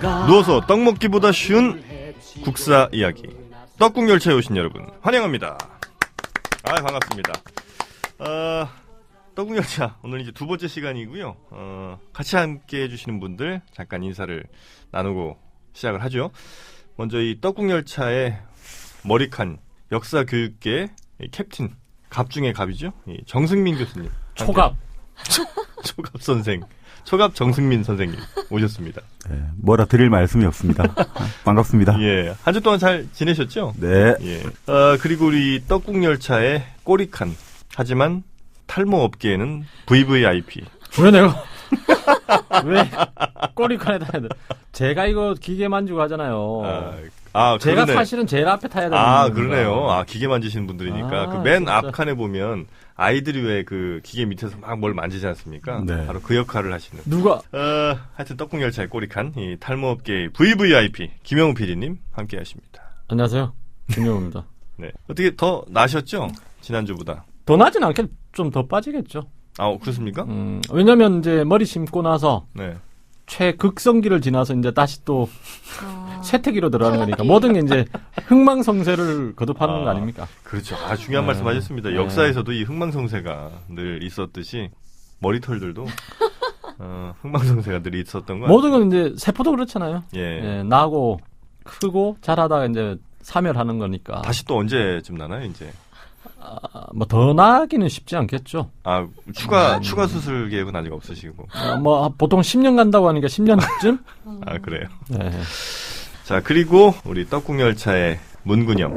누워서 떡 먹기보다 쉬운 국사 이야기. 떡국열차에 오신 여러분 환영합니다. 반갑습니다. 떡국열차 오늘 이제 두 번째 시간이고요. 같이 함께 해주시는 분들 잠깐 인사를 나누고 시작을 하죠. 먼저 이 떡국열차의 머리칸 역사교육계 캡틴 갑 중에 갑이죠. 정승민 교수님. 초갑 선생. 초갑 정승민 선생님 오셨습니다. 네, 뭐라 드릴 말씀이 없습니다. 반갑습니다. 예, 한 주 동안 잘 지내셨죠? 네. 예. 그리고 우리 떡국열차의 꼬리칸. 하지만 탈모 업계에는 VVIP. 왜 내가 왜 꼬리칸에다 해야 돼? 제가 이거 기계 만지고 하잖아요. 제가 그러네. 사실은 제일 앞에 타야 되는 그러네요. 기계 만지시는 분들이니까 그 맨 앞칸에 보면 아이들이 왜 그 기계 밑에서 막 뭘 만지지 않습니까? 네. 바로 그 역할을 하시는. 누가? 하여튼 떡국열차의 꼬리칸 이 탈모업계의 VVIP 김영우 PD님 함께 하십니다. 안녕하세요, 김영우입니다. 네. 어떻게 더 나셨죠? 지난주보다. 더 나진 않겠, 좀 더 빠지겠죠. 그렇습니까? 왜냐면 이제 머리 심고 나서 네. 최극성기를 지나서 이제 다시 또 쇠퇴기로 들어가는 거니까 모든 게 이제 흥망성쇠를 거듭하는 거 아닙니까? 그렇죠. 중요한 말씀 하셨습니다. 네. 역사에서도 이 흥망성쇠가 늘 있었듯이 머리털들도 흥망성쇠가 늘 있었던 거 모든 건 이제 세포도 그렇잖아요. 예. 나고 크고 자라다가 이제 사멸하는 거니까. 다시 또 언제쯤 나나요, 이제? 뭐 더 나기는 쉽지 않겠죠. 추가 수술 계획은 아직 없으시고. 보통 10년 간다고 하니까 10년쯤? 그래요. 네. 자, 그리고 우리 떡국열차의 문근영.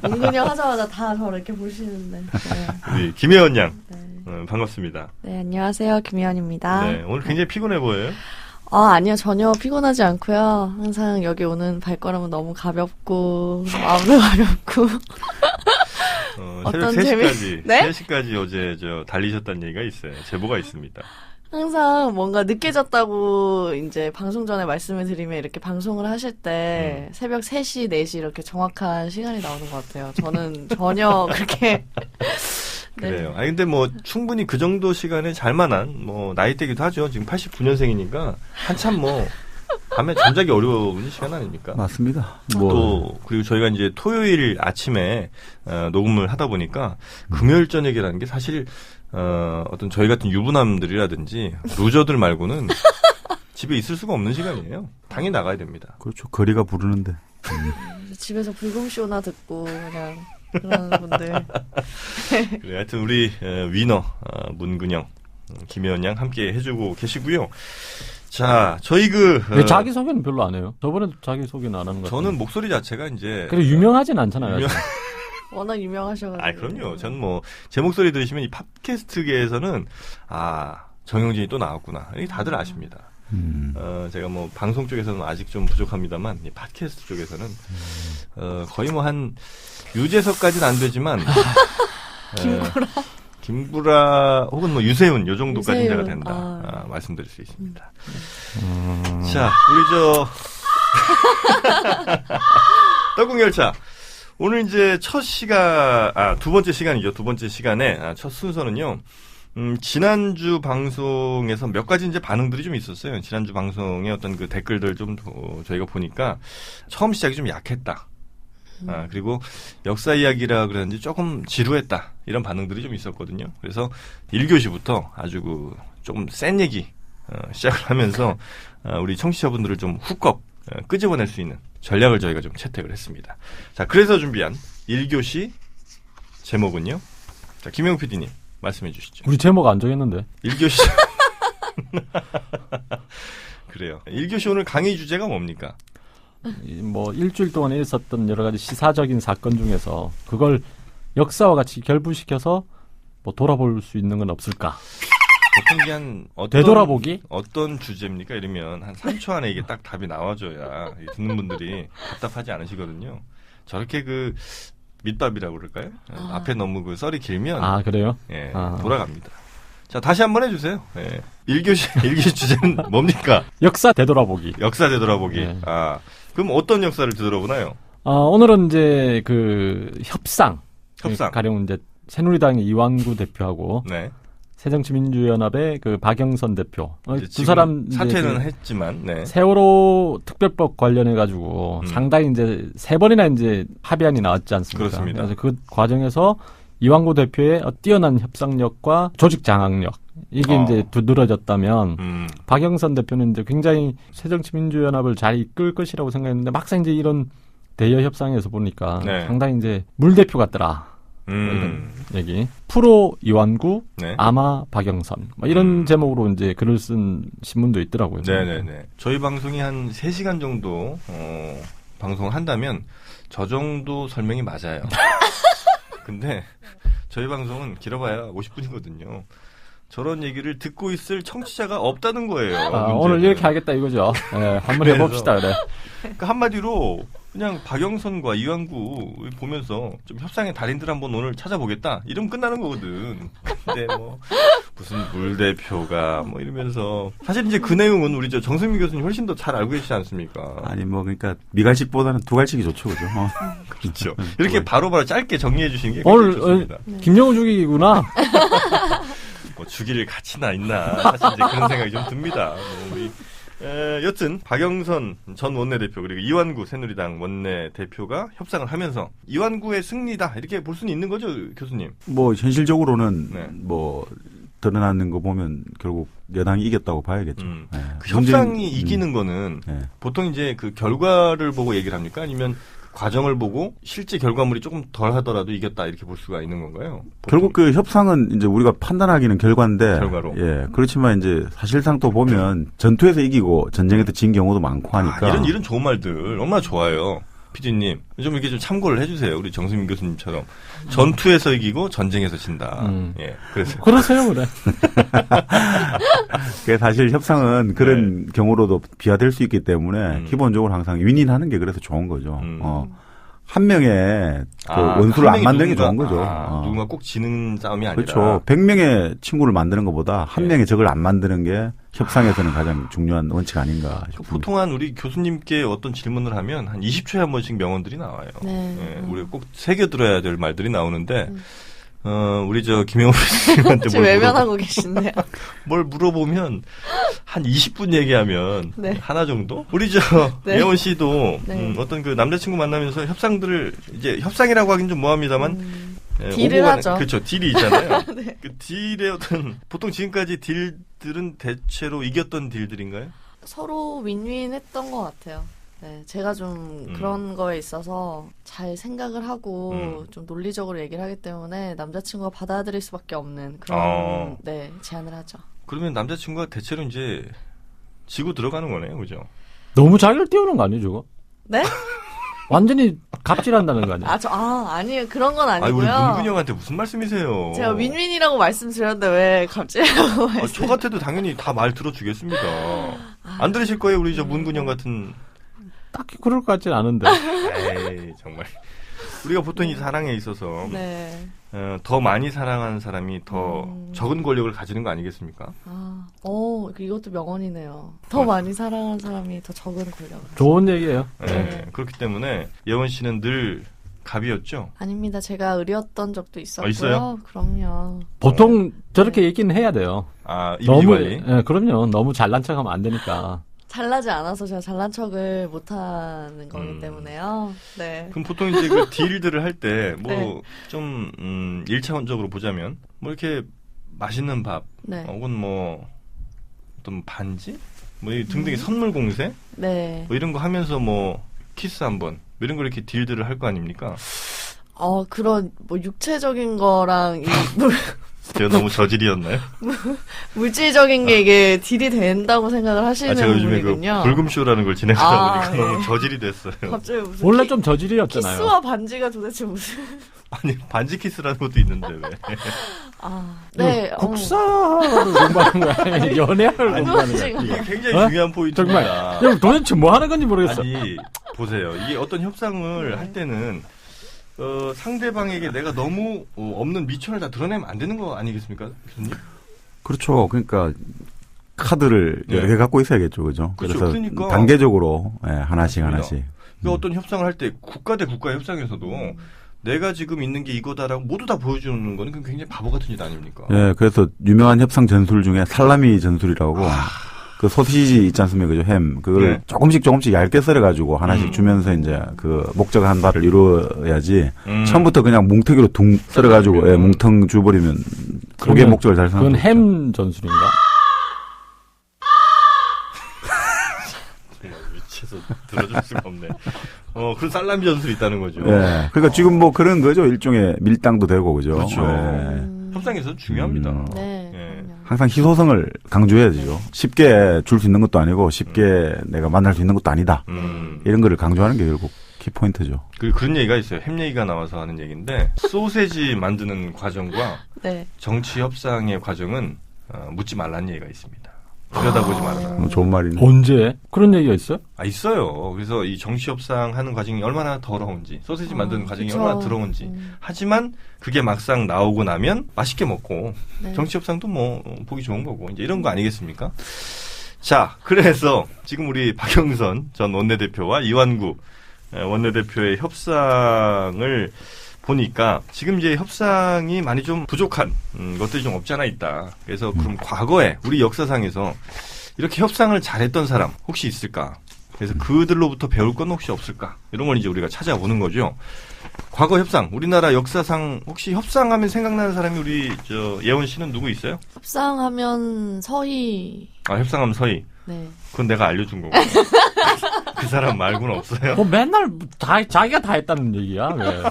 문근영 하자마자 다 저를 이렇게 보시는데. 네. 우리 김혜원 양. 네. 반갑습니다. 네, 안녕하세요. 김혜원입니다. 네, 오늘 굉장히 피곤해 보여요. 아니요. 전혀 피곤하지 않고요. 항상 여기 오는 발걸음은 너무 가볍고, 마음도 가볍고. 새벽 어떤 3시까지, 네? 3시까지 어제 달리셨다는 얘기가 있어요. 제보가 있습니다. 항상 뭔가 늦게 잤다고 이제 방송 전에 말씀을 드리면 이렇게 방송을 하실 때 새벽 3시, 4시 이렇게 정확한 시간이 나오는 것 같아요. 저는 전혀 그렇게. 그래요. 근데 충분히 그 정도 시간에 잘만한, 나이대기도 하죠. 지금 89년생이니까, 한참 밤에 잠자기 어려운 시간 아닙니까? 맞습니다. 그리고 저희가 이제 토요일 아침에, 녹음을 하다 보니까, 금요일 저녁이라는 게 사실, 어떤 저희 같은 유부남들이라든지, 루저들 말고는 집에 있을 수가 없는 시간이에요. 당연히 나가야 됩니다. 그렇죠. 거리가 부르는데. 집에서 불금쇼나 듣고 그냥 그러는 분들. 그래, 하여튼 우리 위너 문근영, 김혜원 양 함께 해주고 계시고요. 자, 저희 왜 자기소개는 별로 안 해요? 저번에도 자기소개는 안 하는 것 같아요. 저는 목소리 자체가 이제 그리고 유명하진 않잖아요. 워낙 유명하셔가지고. 그럼요. 전 제 목소리 들으시면 이 팟캐스트계에서는 정영진이 또 나왔구나. 이게 다들 아십니다. 제가 방송 쪽에서는 아직 좀 부족합니다만 이 팟캐스트 쪽에서는 거의 한 유재석까지는 안 되지만 김구라 혹은 유세훈 요 정도까지는 제가 된다. 말씀드릴 수 있습니다. 자, 우리 떡국열차 오늘 이제 두 번째 시간이죠. 두 번째 시간에 첫 순서는요. 지난주 방송에서 몇 가지 이제 반응들이 좀 있었어요. 지난주 방송의 어떤 그 댓글들 좀 저희가 보니까 처음 시작이 좀 약했다. 그리고 역사 이야기라 그랬는지 조금 지루했다. 이런 반응들이 좀 있었거든요. 그래서 1교시부터 아주 조금 센 얘기 시작을 하면서 우리 청취자분들을 좀 훅업 끄집어낼 수 있는 전략을 저희가 좀 채택을 했습니다. 자, 그래서 준비한 1교시 제목은요. 자, 김영우 PD님. 말씀해 주시죠. 우리 제목 안 정했는데. 1교시. 그래요. 1교시 오늘 강의 주제가 뭡니까? 일주일 동안 있었던 여러 가지 시사적인 사건 중에서 그걸 역사와 같이 결부시켜서 돌아볼 수 있는 건 없을까? 보통 이게 되돌아보기? 어떤 주제입니까? 이러면 한 3초 안에 이게 딱 답이 나와줘야 듣는 분들이 답답하지 않으시거든요. 저렇게 밑밥이라고 그럴까요? 앞에 너무 썰이 길면. 그래요? 예, 돌아갑니다. 자, 다시 한번 해주세요. 예. 1교시 주제는 뭡니까? 역사 되돌아보기. 역사 되돌아보기. 네. 그럼 어떤 역사를 되돌아보나요? 오늘은 이제 협상. 협상. 가령 이제 새누리당의 이완구 대표하고 네. 새정치민주연합의 그 박영선 대표 이제 두 지금 사람 이제 사퇴는 그 했지만, 네. 세월호 특별법 관련해 가지고 상당히 이제 3번이나 이제 합의안이 나왔지 않습니까? 그렇습니다. 그래서 그 과정에서 이완구 대표의 뛰어난 협상력과 조직 장악력 이게 이제 두드러졌다면 박영선 대표는 이제 굉장히 새정치민주연합을 잘 이끌 것이라고 생각했는데 막상 이제 이런 대여 협상에서 보니까 네. 상당히 이제 물 대표 같더라. 뭐 이런 얘기. 프로 이완구, 네. 아마 박영선. 뭐 이런 제목으로 이제 글을 쓴 신문도 있더라고요. 네네네. 저희 방송이 한 3시간 정도, 방송을 한다면, 저 정도 설명이 맞아요. 근데, 저희 방송은 길어봐야 50분이거든요. 저런 얘기를 듣고 있을 청취자가 없다는 거예요. 오늘 이렇게 하겠다 이거죠. 네, 한번 그래서. 해봅시다, 그래. 그러니까 한마디로, 그냥 박영선과 이완구 보면서 좀 협상의 달인들 한번 오늘 찾아보겠다. 이러면 끝나는 거거든. 근데 뭐 무슨 물 대표가 뭐 이러면서 사실 이제 그 내용은 우리 저 정승민 교수님 훨씬 더 잘 알고 계시지 않습니까? 아니 뭐 그러니까 미갈식보다는 두갈식이 좋죠, 그죠? 그렇죠. 이렇게 바로바로 짧게 정리해 주시는 게 오늘 굉장히 좋습니다. 김영우 죽이기구나. 뭐 죽일 가치나 있나 사실 이제 그런 생각이 좀 듭니다. 뭐 우리 여튼 박영선 전 원내대표 그리고 이완구 새누리당 원내대표가 협상을 하면서 이완구의 승리다 이렇게 볼 수는 있는 거죠, 교수님? 뭐 현실적으로는 네. 뭐 드러나는 거 보면 결국 여당이 이겼다고 봐야겠죠. 네. 그 협상이 이기는 거는 네. 보통 이제 그 결과를 보고 얘기를 합니까? 아니면 과정을 보고 실제 결과물이 조금 덜 하더라도 이겼다 이렇게 볼 수가 있는 건가요? 결국 그 협상은 이제 우리가 판단하기는 결과인데, 결과로. 예, 그렇지만 이제 사실상 또 보면 전투에서 이기고 전쟁에서 진 경우도 많고 하니까. 이런 좋은 말들 얼마나 좋아요. PD님, 좀 이렇게 좀 참고를 해주세요. 우리 정수민 교수님처럼. 전투에서 이기고 전쟁에서 진다. 예, 그래서. 그러세요, 그래. 그게 사실 협상은 그런 경우로도 비화될 수 있기 때문에 기본적으로 항상 윈윈하는 게 그래서 좋은 거죠. 한 명의 그 원수를 안 만드는 게 좋은 거죠. 누군가 꼭 지는 싸움이 아니라. 그렇죠. 100명의 친구를 만드는 것보다 한 명의 적을 안 만드는 게 협상에서는 가장 중요한 원칙 아닌가 싶습니다. 보통 한 우리 교수님께 어떤 질문을 하면 한 20초에 한 번씩 명언들이 나와요. 네. 예, 우리가 꼭 새겨들어야 될 말들이 나오는데 우리 저 김영우 교수님한테 지금 외면하고 계신데요. 뭘 물어보면 한 20분 얘기하면 네. 하나 정도? 우리 저 네. 예원 씨도 네. 어떤 그 남자친구 만나면서 협상들을 이제 협상이라고 하긴 좀 뭐합니다만 딜을 하죠. 그렇죠. 딜이 있잖아요. 네. 그 딜의 어떤 보통 지금까지 딜들은 대체로 이겼던 딜들인가요? 서로 윈윈했던 것 같아요. 네, 제가 좀 그런 거에 있어서 잘 생각을 하고 좀 논리적으로 얘기를 하기 때문에 남자친구가 받아들일 수밖에 없는 그런 네, 제안을 하죠. 그러면 남자친구가 대체로 이제 지고 들어가는 거네요, 그죠? 너무 자기를 띄우는 거 아니에요, 저거? 네? 완전히 갑질한다는 거 아니에요? 아니에요. 그런 건 우리 아니고요. 문근이 형한테 무슨 말씀이세요? 제가 윈윈이라고 말씀드렸는데 왜 갑질이라고 저 같아도 당연히 다 말 들어주겠습니다. 안 들으실 거예요, 우리 저 문근이 형 같은. 딱히 그럴 것 같진 않은데. 에이, 정말. 우리가 보통 이 사랑에 있어서 네. 더 많이 사랑하는 사람이 더 적은 권력을 가지는 거 아니겠습니까? 이것도 명언이네요. 더 많이 사랑하는 사람이 더 적은 권력을. 좋은 얘기예요. 네. 그렇기 때문에 예원 씨는 늘 갑이었죠? 아닙니다. 제가 의리였던 적도 있었고요. 있어요? 그럼요. 보통 저렇게 얘기는 해야 돼요. 이미지 너무, 관리? 예, 그럼요. 너무 잘난 척하면 안 되니까. 잘나지 않아서 제가 잘난 척을 못하는 거기 때문에요. 네. 그럼 보통 이제 그 딜들을 할 때 뭐 네. 좀 1차원적으로 보자면 뭐 이렇게 맛있는 밥 네. 혹은 뭐 어떤 반지 뭐 이 등등의 선물 공세 네. 뭐 이런 거 하면서 뭐 키스 한번 뭐 이런 거 이렇게 딜들을 할 거 아닙니까? 그런 뭐 육체적인 거랑 이 제가 너무 저질이었나요? 물질적인 게 이게 딜이 된다고 생각을 하시는 제가 요즘에 그 분이군요. 불금쇼라는 걸 진행하다 보니까 네. 너무 저질이 됐어요. 갑자기 무슨 원래 좀 저질이었잖아요. 키스와 반지가 도대체 무슨 아니 반지 키스라는 것도 있는데 왜? 네. 국사를 공부하는 거야. 연애학을 공부하는 거야. 이게 굉장히 어? 중요한 포인트입니다. 정말. 형 도대체 뭐 하는 건지 모르겠어. 아니 보세요. 이게 어떤 협상을 할 때는 상대방에게 내가 너무 없는 미천을 다 드러내면 안 되는 거 아니겠습니까, 교수님? 그렇죠. 그러니까 카드를 네. 여러 개 갖고 있어야겠죠, 그죠? 그렇죠. 그래서 그러니까. 단계적으로 하나씩 맞습니다. 하나씩. 그러니까 어떤 협상을 할 때 국가 대 국가의 협상에서도 내가 지금 있는 게 이거다라고 모두 다 보여주는 거는 굉장히 바보 같은 짓 아닙니까? 예, 그래서 유명한 협상 전술 중에 살라미 전술이라고 그 소시지 있지 않습니까? 그죠? 햄. 그걸 네. 조금씩 얇게 썰어가지고 하나씩 주면서 이제 그 목적한 바를 이루어야지 처음부터 그냥 뭉텅이로 둥 썰어가지고 예, 뭉텅 줘버리면 그게 목적을 달성하는 그건 햄 전술인가? 미쳐서 들어줄 수가 없네. 그런 살라미 전술이 있다는 거죠. 예. 그러니까 지금 뭐 그런 거죠. 일종의 밀당도 되고, 그죠? 그렇죠. 예. 협상에서 중요합니다. 네. 예. 항상 희소성을 강조해야죠. 쉽게 줄 수 있는 것도 아니고 쉽게 내가 만날 수 있는 것도 아니다. 이런 거를 강조하는 게 결국 키포인트죠. 그런 얘기가 있어요. 햄 얘기가 나와서 하는 얘기인데 소세지 만드는 과정과 네. 정치 협상의 과정은 묻지 말라는 얘기가 있습니다. 들여다보지 말아라. 좋은 말이네. 언제? 그런 얘기가 있어요? 있어요. 그래서 이 정치 협상 하는 과정이 얼마나 더러운지, 소세지 만드는 과정이 그쵸. 얼마나 더러운지. 하지만 그게 막상 나오고 나면 맛있게 먹고 네. 정치 협상도 뭐 보기 좋은 거고 이제 이런 거 아니겠습니까? 자, 그래서 지금 우리 박영선 전 원내대표와 이완구 원내대표의 협상을 보니까 지금 이제 협상이 많이 좀 부족한 것들이 좀 없지 않아 있다. 그래서 그럼 과거에 우리 역사상에서 이렇게 협상을 잘했던 사람 혹시 있을까? 그래서 그들로부터 배울 건 혹시 없을까? 이런 걸 이제 우리가 찾아보는 거죠. 과거 협상, 우리나라 역사상 혹시 협상하면 생각나는 사람이 우리 예원 씨는 누구 있어요? 협상하면 서희. 협상하면 서희. 네. 그건 내가 알려준 거고. 그 사람 말고는 없어요. 맨날 자기가 다 했다는 얘기야. 왜?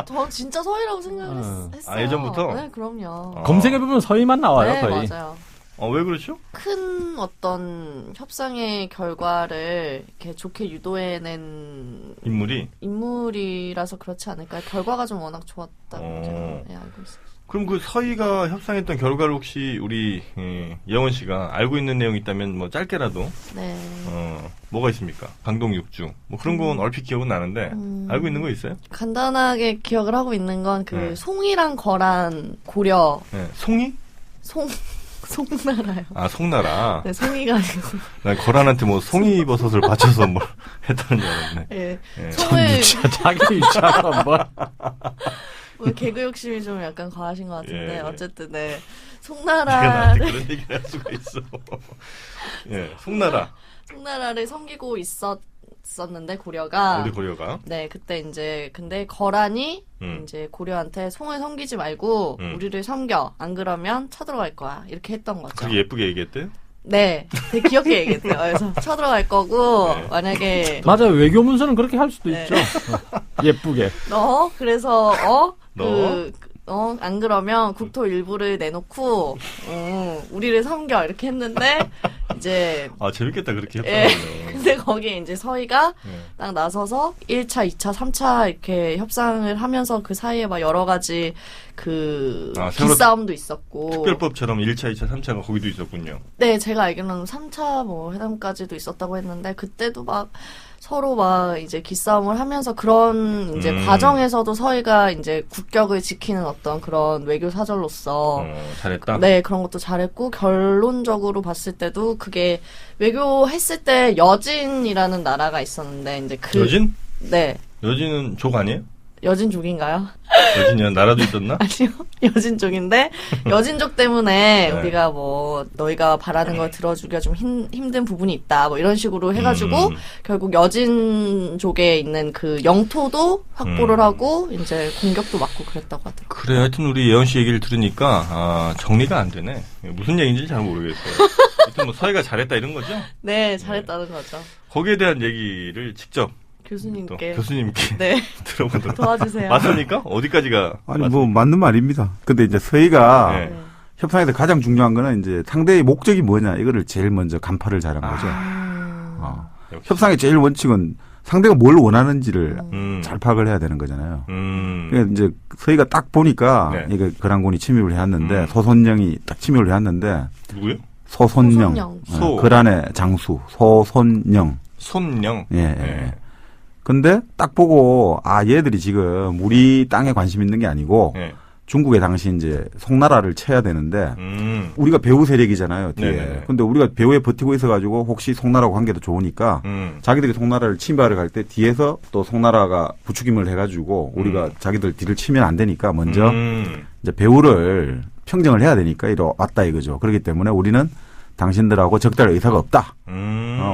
저 진짜 서희라고 생각했어요. 예전부터? 네, 그럼요. 검색해보면 서희만 나와요, 네, 거의. 맞아요. 왜 그렇죠? 큰 어떤 협상의 결과를 이렇게 좋게 유도해낸 인물이라서 그렇지 않을까요? 결과가 좀 워낙 좋았다고 제가 알고 있어요. 그럼 그 서희가 협상했던 결과를 혹시 우리 예원 씨가 알고 있는 내용이 있다면 뭐 짧게라도 네. 뭐가 있습니까? 강동 육주 뭐 그런 건 얼핏 기억은 나는데 알고 있는 거 있어요? 간단하게 기억을 하고 있는 건 그 송이랑 거란 고려. 네. 송이? 송나라요. 송나라. 네, 송이가 아니고. 난 거란한테 뭐 송이버섯을 바쳐서 뭘 했다는 줄 알았네. 네. 네. 자기 유치하는 뭐. 개그 욕심이 좀 약간 과하신 것 같은데, 어쨌든, 네. 송나라를. 송나라를. 그런 얘기를 할 수가 있어. 예, 송나라를 섬기고 있었는데, 고려가. 우리 고려가. 네, 그때 이제, 근데 거란이 이제 고려한테 송을 섬기지 말고, 우리를 섬겨. 안 그러면 쳐들어갈 거야. 이렇게 했던 거죠. 그게 예쁘게 얘기했대요? 네, 되게 귀엽게 얘기했대요. 그래서 쳐들어갈 거고, 만약에. 맞아요. 외교문서는 그렇게 할 수도 있죠. 예쁘게. 그래서, 안 그러면 국토 일부를 내놓고, 우리를 섬겨. 이렇게 했는데, 이제. 재밌겠다. 그렇게 협상하면. 근데 거기에 이제 서희가 딱 나서서 1차, 2차, 3차 이렇게 협상을 하면서 그 사이에 막 여러 가지 기싸움도 있었고. 특별법처럼 1차, 2차, 3차가 거기도 있었군요. 네, 제가 알기로는 3차 뭐 회담까지도 있었다고 했는데, 그때도 막 서로 막 이제 기싸움을 하면서 그런 이제 과정에서도 서희가 이제 국격을 지키는 어떤 그런 외교 사절로서 잘했다. 네, 그런 것도 잘했고 결론적으로 봤을 때도 그게 외교했을 때 여진이라는 나라가 있었는데 이제 여진? 네. 여진은 족 아니에요? 여진족인가요? 여진이란 나라도 있었나? 아니요. 여진족인데 여진족 때문에 우리가 뭐 너희가 바라는 걸 들어주기가 좀 힘든 부분이 있다. 뭐 이런 식으로 해가지고 결국 여진족에 있는 그 영토도 확보를 하고 이제 공격도 맞고 그랬다고 하더라고요. 그래, 하여튼 우리 예원 씨 얘기를 들으니까 정리가 안 되네. 무슨 얘기인지 잘 모르겠어요. 하여튼 뭐 서희가 잘했다 이런 거죠? 네, 잘했다는 거죠. 거기에 대한 얘기를 직접 교수님께 네. 들어보도록. 도와주세요. 맞습니까? 어디까지가? 아니, 뭐, 맞는 말입니다. 근데 이제 서희가 협상에서 가장 중요한 거는 이제 상대의 목적이 뭐냐, 이거를 제일 먼저 간파를 잘한 거죠. 협상의 제일 원칙은 상대가 뭘 원하는지를 잘 파악을 해야 되는 거잖아요. 그러니까 이제 서희가 딱 보니까 이게 거란군이 침입을 해왔는데 소손령이 딱 침입을 해왔는데 누구요? 소손령. 거란의 장수 소손령. 손령. 예. 근데 딱 보고 얘들이 지금 우리 땅에 관심 있는 게 아니고 중국에 당시 이제 송나라를 쳐야 되는데 우리가 배후 세력이잖아요. 뒤에. 네네네. 근데 우리가 배후에 버티고 있어가지고 혹시 송나라하고 관계도 좋으니까 자기들이 송나라를 침발을 갈 때 뒤에서 또 송나라가 부추김을 해가지고 우리가 자기들 뒤를 치면 안 되니까 먼저 이제 배후를 평정을 해야 되니까 이리 왔다 이거죠. 그렇기 때문에 우리는 당신들하고 적대할 의사가 없다.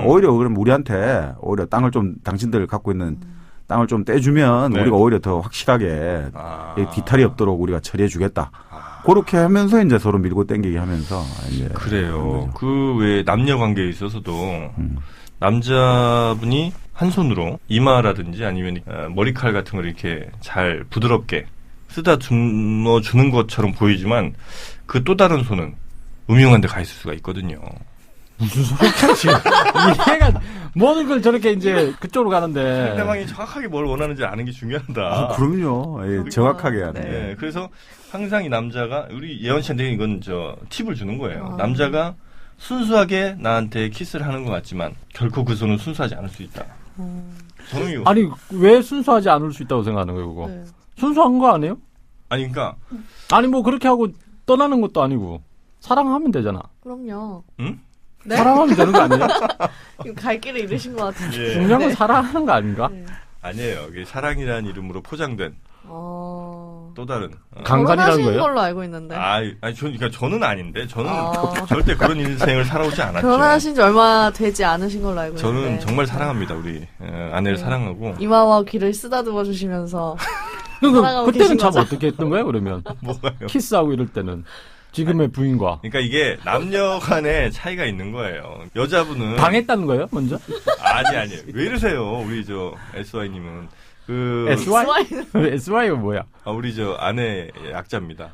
오히려 그럼 우리한테 오히려 땅을 좀 당신들 갖고 있는 땅을 좀 떼주면 네. 우리가 오히려 더 확실하게 뒤탈이 없도록 우리가 처리해 주겠다. 그렇게 하면서 이제 서로 밀고 땡기기 하면서 이제 그래요. 그 외에 남녀 관계에 있어서도 남자분이 한 손으로 이마라든지 아니면 머리칼 같은 걸 이렇게 잘 부드럽게 쓰다듬어주는 것처럼 보이지만 그 또 다른 손은 음흉한 데 가 있을 수가 있거든요. 무슨 소리야 지금? 얘가 모든 걸 저렇게 이제 그쪽으로 가는데. 상대방이 정확하게 뭘 원하는지 아는 게 중요하다. 그럼요. 예, 정확하게 하네. 네, 그래서 항상 이 남자가 우리 예원 씨한테 이건 팁을 주는 거예요. 남자가 순수하게 나한테 키스를 하는 것 같지만 결코 그 손은 순수하지 않을 수 있다. 저는 이거 아니 왜 순수하지 않을 수 있다고 생각하는 거예요, 그거? 네. 순수한 거 아니에요? 아니 그러니까 아니 뭐 그렇게 하고 떠나는 것도 아니고 사랑하면 되잖아. 그럼요. 응? 네? 사랑하면 되는 거 아니에요? 갈 길을 잃으신 것 같은데. 예. 중요한 건 사랑하는 거 아닌가? 네. 아니에요. 이게 사랑이라는 이름으로 포장된 또 다른 강간이라는 결혼하신 거예요? 걸로 알고 있는데. 그러니까 저는 아닌데 저는 절대 그런 인생을 살아오지 않았죠. 결혼하신 지 얼마 되지 않으신 걸로 알고 있는데. 저는 정말 사랑합니다. 우리 아내를 사랑하고. 이마와 귀를 쓰다듬어 주시면서. 사랑하고 그때는 계신 참 거죠? 어떻게 했던 거예요, 그러면? 뭐가요? 키스하고 이럴 때는. 지금의 부인과. 그러니까 이게 남녀 간의 차이가 있는 거예요. 여자분은 당했다는 거예요, 먼저? 아니 왜 이러세요? 우리 SY님은 SY? SY가 뭐야? 우리 아내 약자입니다.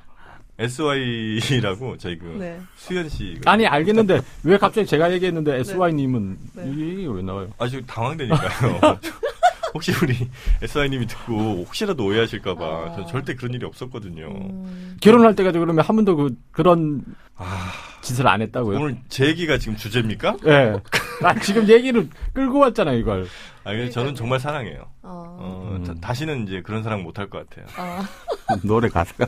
SY라고 저희 네. 수현 씨. 아니 알겠는데 왜 갑자기 제가 얘기했는데 SY님은 네. 이게 왜 나와요? 지금 당황되니까요. 혹시 우리 SY님이 듣고 혹시라도 오해하실까봐 전 절대 그런 일이 없었거든요. 결혼할 때까지 그러면 한 번도 그런 짓을 안 했다고요? 오늘 제 얘기가 지금 주제입니까? 예. 지금 얘기를 끌고 왔잖아요, 이걸. 근데 저는 정말 사랑해요. 다시는 이제 그런 사랑 못 할 것 같아요. 노래 가사가.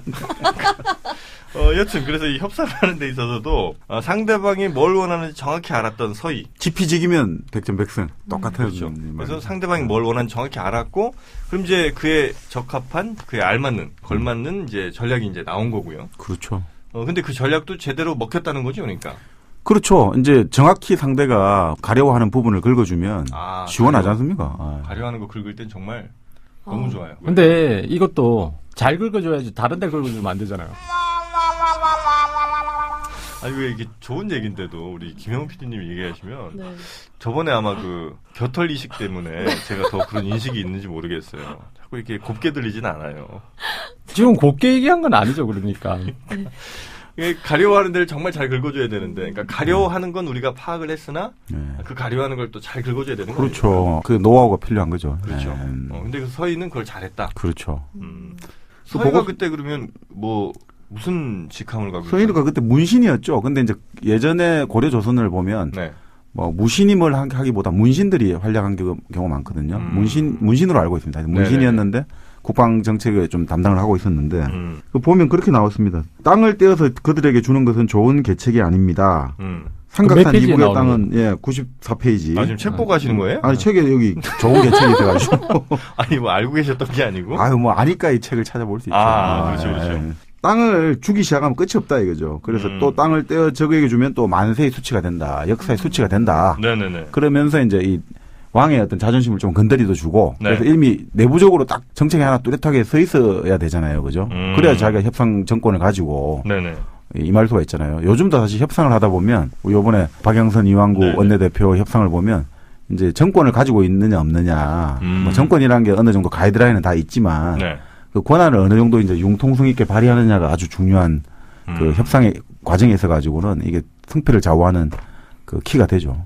여튼 그래서 이 협상을 하는 데 있어서도 상대방이 뭘 원하는지 정확히 알았던 서희. 지피지기면 백전백승. 똑같아요. 그렇죠. 그래서 상대방이 뭘 원하는지 정확히 알았고 그럼 이제 그에 적합한 그에 알맞는 걸맞는 이제 전략이 이제 나온 거고요. 그렇죠. 근데 그 전략도 제대로 먹혔다는 거죠, 그러니까. 그렇죠. 이제 정확히 상대가 가려워하는 부분을 긁어주면 시원하지 않습니까? 가려워하는 거 긁을 땐 정말 너무 좋아요. 근데 이것도 잘 긁어줘야지 다른 데 긁어주면 안 되잖아요. 왜 이게 좋은 얘기인데도 우리 김영훈 PD님이 얘기하시면 네. 저번에 아마 그 겨털 이식 때문에 제가 더 그런 인식이 있는지 모르겠어요. 자꾸 이렇게 곱게 들리진 않아요. 지금 곱게 얘기한 건 아니죠, 그러니까. 가려워하는 데를 정말 잘 긁어줘야 되는데, 그러니까 가려워하는 건 우리가 파악을 했으나 그 가려워하는 걸 또 잘 긁어줘야 되는 거죠. 그렇죠. 그 노하우가 필요한 거죠. 그렇죠. 근데 그 서희는 그걸 잘했다. 그렇죠. 서희가 그때 그러면 무슨 직함을 갖고 서희가 그때 문신이었죠. 근데 이제 예전에 고려 조선을 보면 무신임을 하기보다 문신들이 활약한 경우가 많거든요. 문신으로 알고 있습니다. 문신이었는데 국방 정책에 좀 담당을 하고 있었는데 보면 그렇게 나왔습니다. 땅을 떼어서 그들에게 주는 것은 좋은 계책이 아닙니다. 삼각산 이북의 땅은 94페이지. 지금 책 보고 하시는 거예요? 아니 책에 여기 좋은 계책이 있어가지고. 알고 계셨던 게 아니고? 아니까 이 책을 찾아볼 수 있죠. 그렇죠. 땅을 주기 시작하면 끝이 없다 이거죠. 그래서 또 땅을 떼어 적에게 주면 또 만세의 수치가 된다. 역사의 수치가 된다. 네네네. 그러면서 이제 이 왕의 어떤 자존심을 좀 건드리도 주고 그래서 이미 내부적으로 딱 정책이 하나 뚜렷하게 서 있어야 되잖아요. 그죠? 그래야 자기가 협상 정권을 가지고 임할 수가 있잖아요. 요즘도 사실 협상을 하다 보면 요번에 박영선 이완구 원내대표 협상을 보면 이제 정권을 가지고 있느냐 없느냐 정권이라는 게 어느 정도 가이드라인은 다 있지만 그 권한을 어느 정도 이제 융통성 있게 발휘하느냐가 아주 중요한 그 협상의 과정에 있어 가지고는 이게 승패를 좌우하는 그 키가 되죠.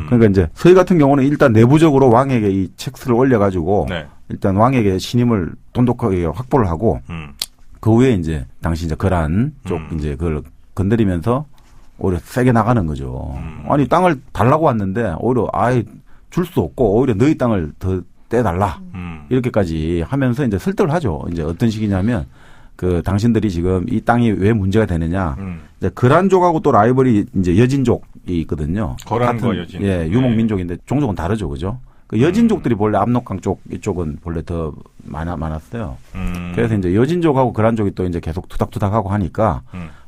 그러니까 이제 서희 같은 경우는 일단 내부적으로 왕에게 이 책스를 올려가지고 일단 왕에게 신임을 돈독하게 확보를 하고 그 후에 이제 당시 이제 거란 쪽 이제 그걸 건드리면서 오히려 세게 나가는 거죠. 아니 땅을 달라고 왔는데 오히려 줄 수 없고 오히려 너희 땅을 더 떼달라 이렇게까지 하면서 이제 설득을 하죠. 이제 어떤 식이냐면 그 당신들이 지금 이 땅이 왜 문제가 되느냐. 이제 거란족하고 또 라이벌이 이제 여진족이 있거든요. 거란과 여진. 예, 유목민족인데 종족은 다르죠, 그죠? 그 여진족들이 본래 압록강 쪽 이쪽은 본래 더 많았어요. 그래서 이제 여진족하고 거란족이 또 이제 계속 투닥투닥하고 하니까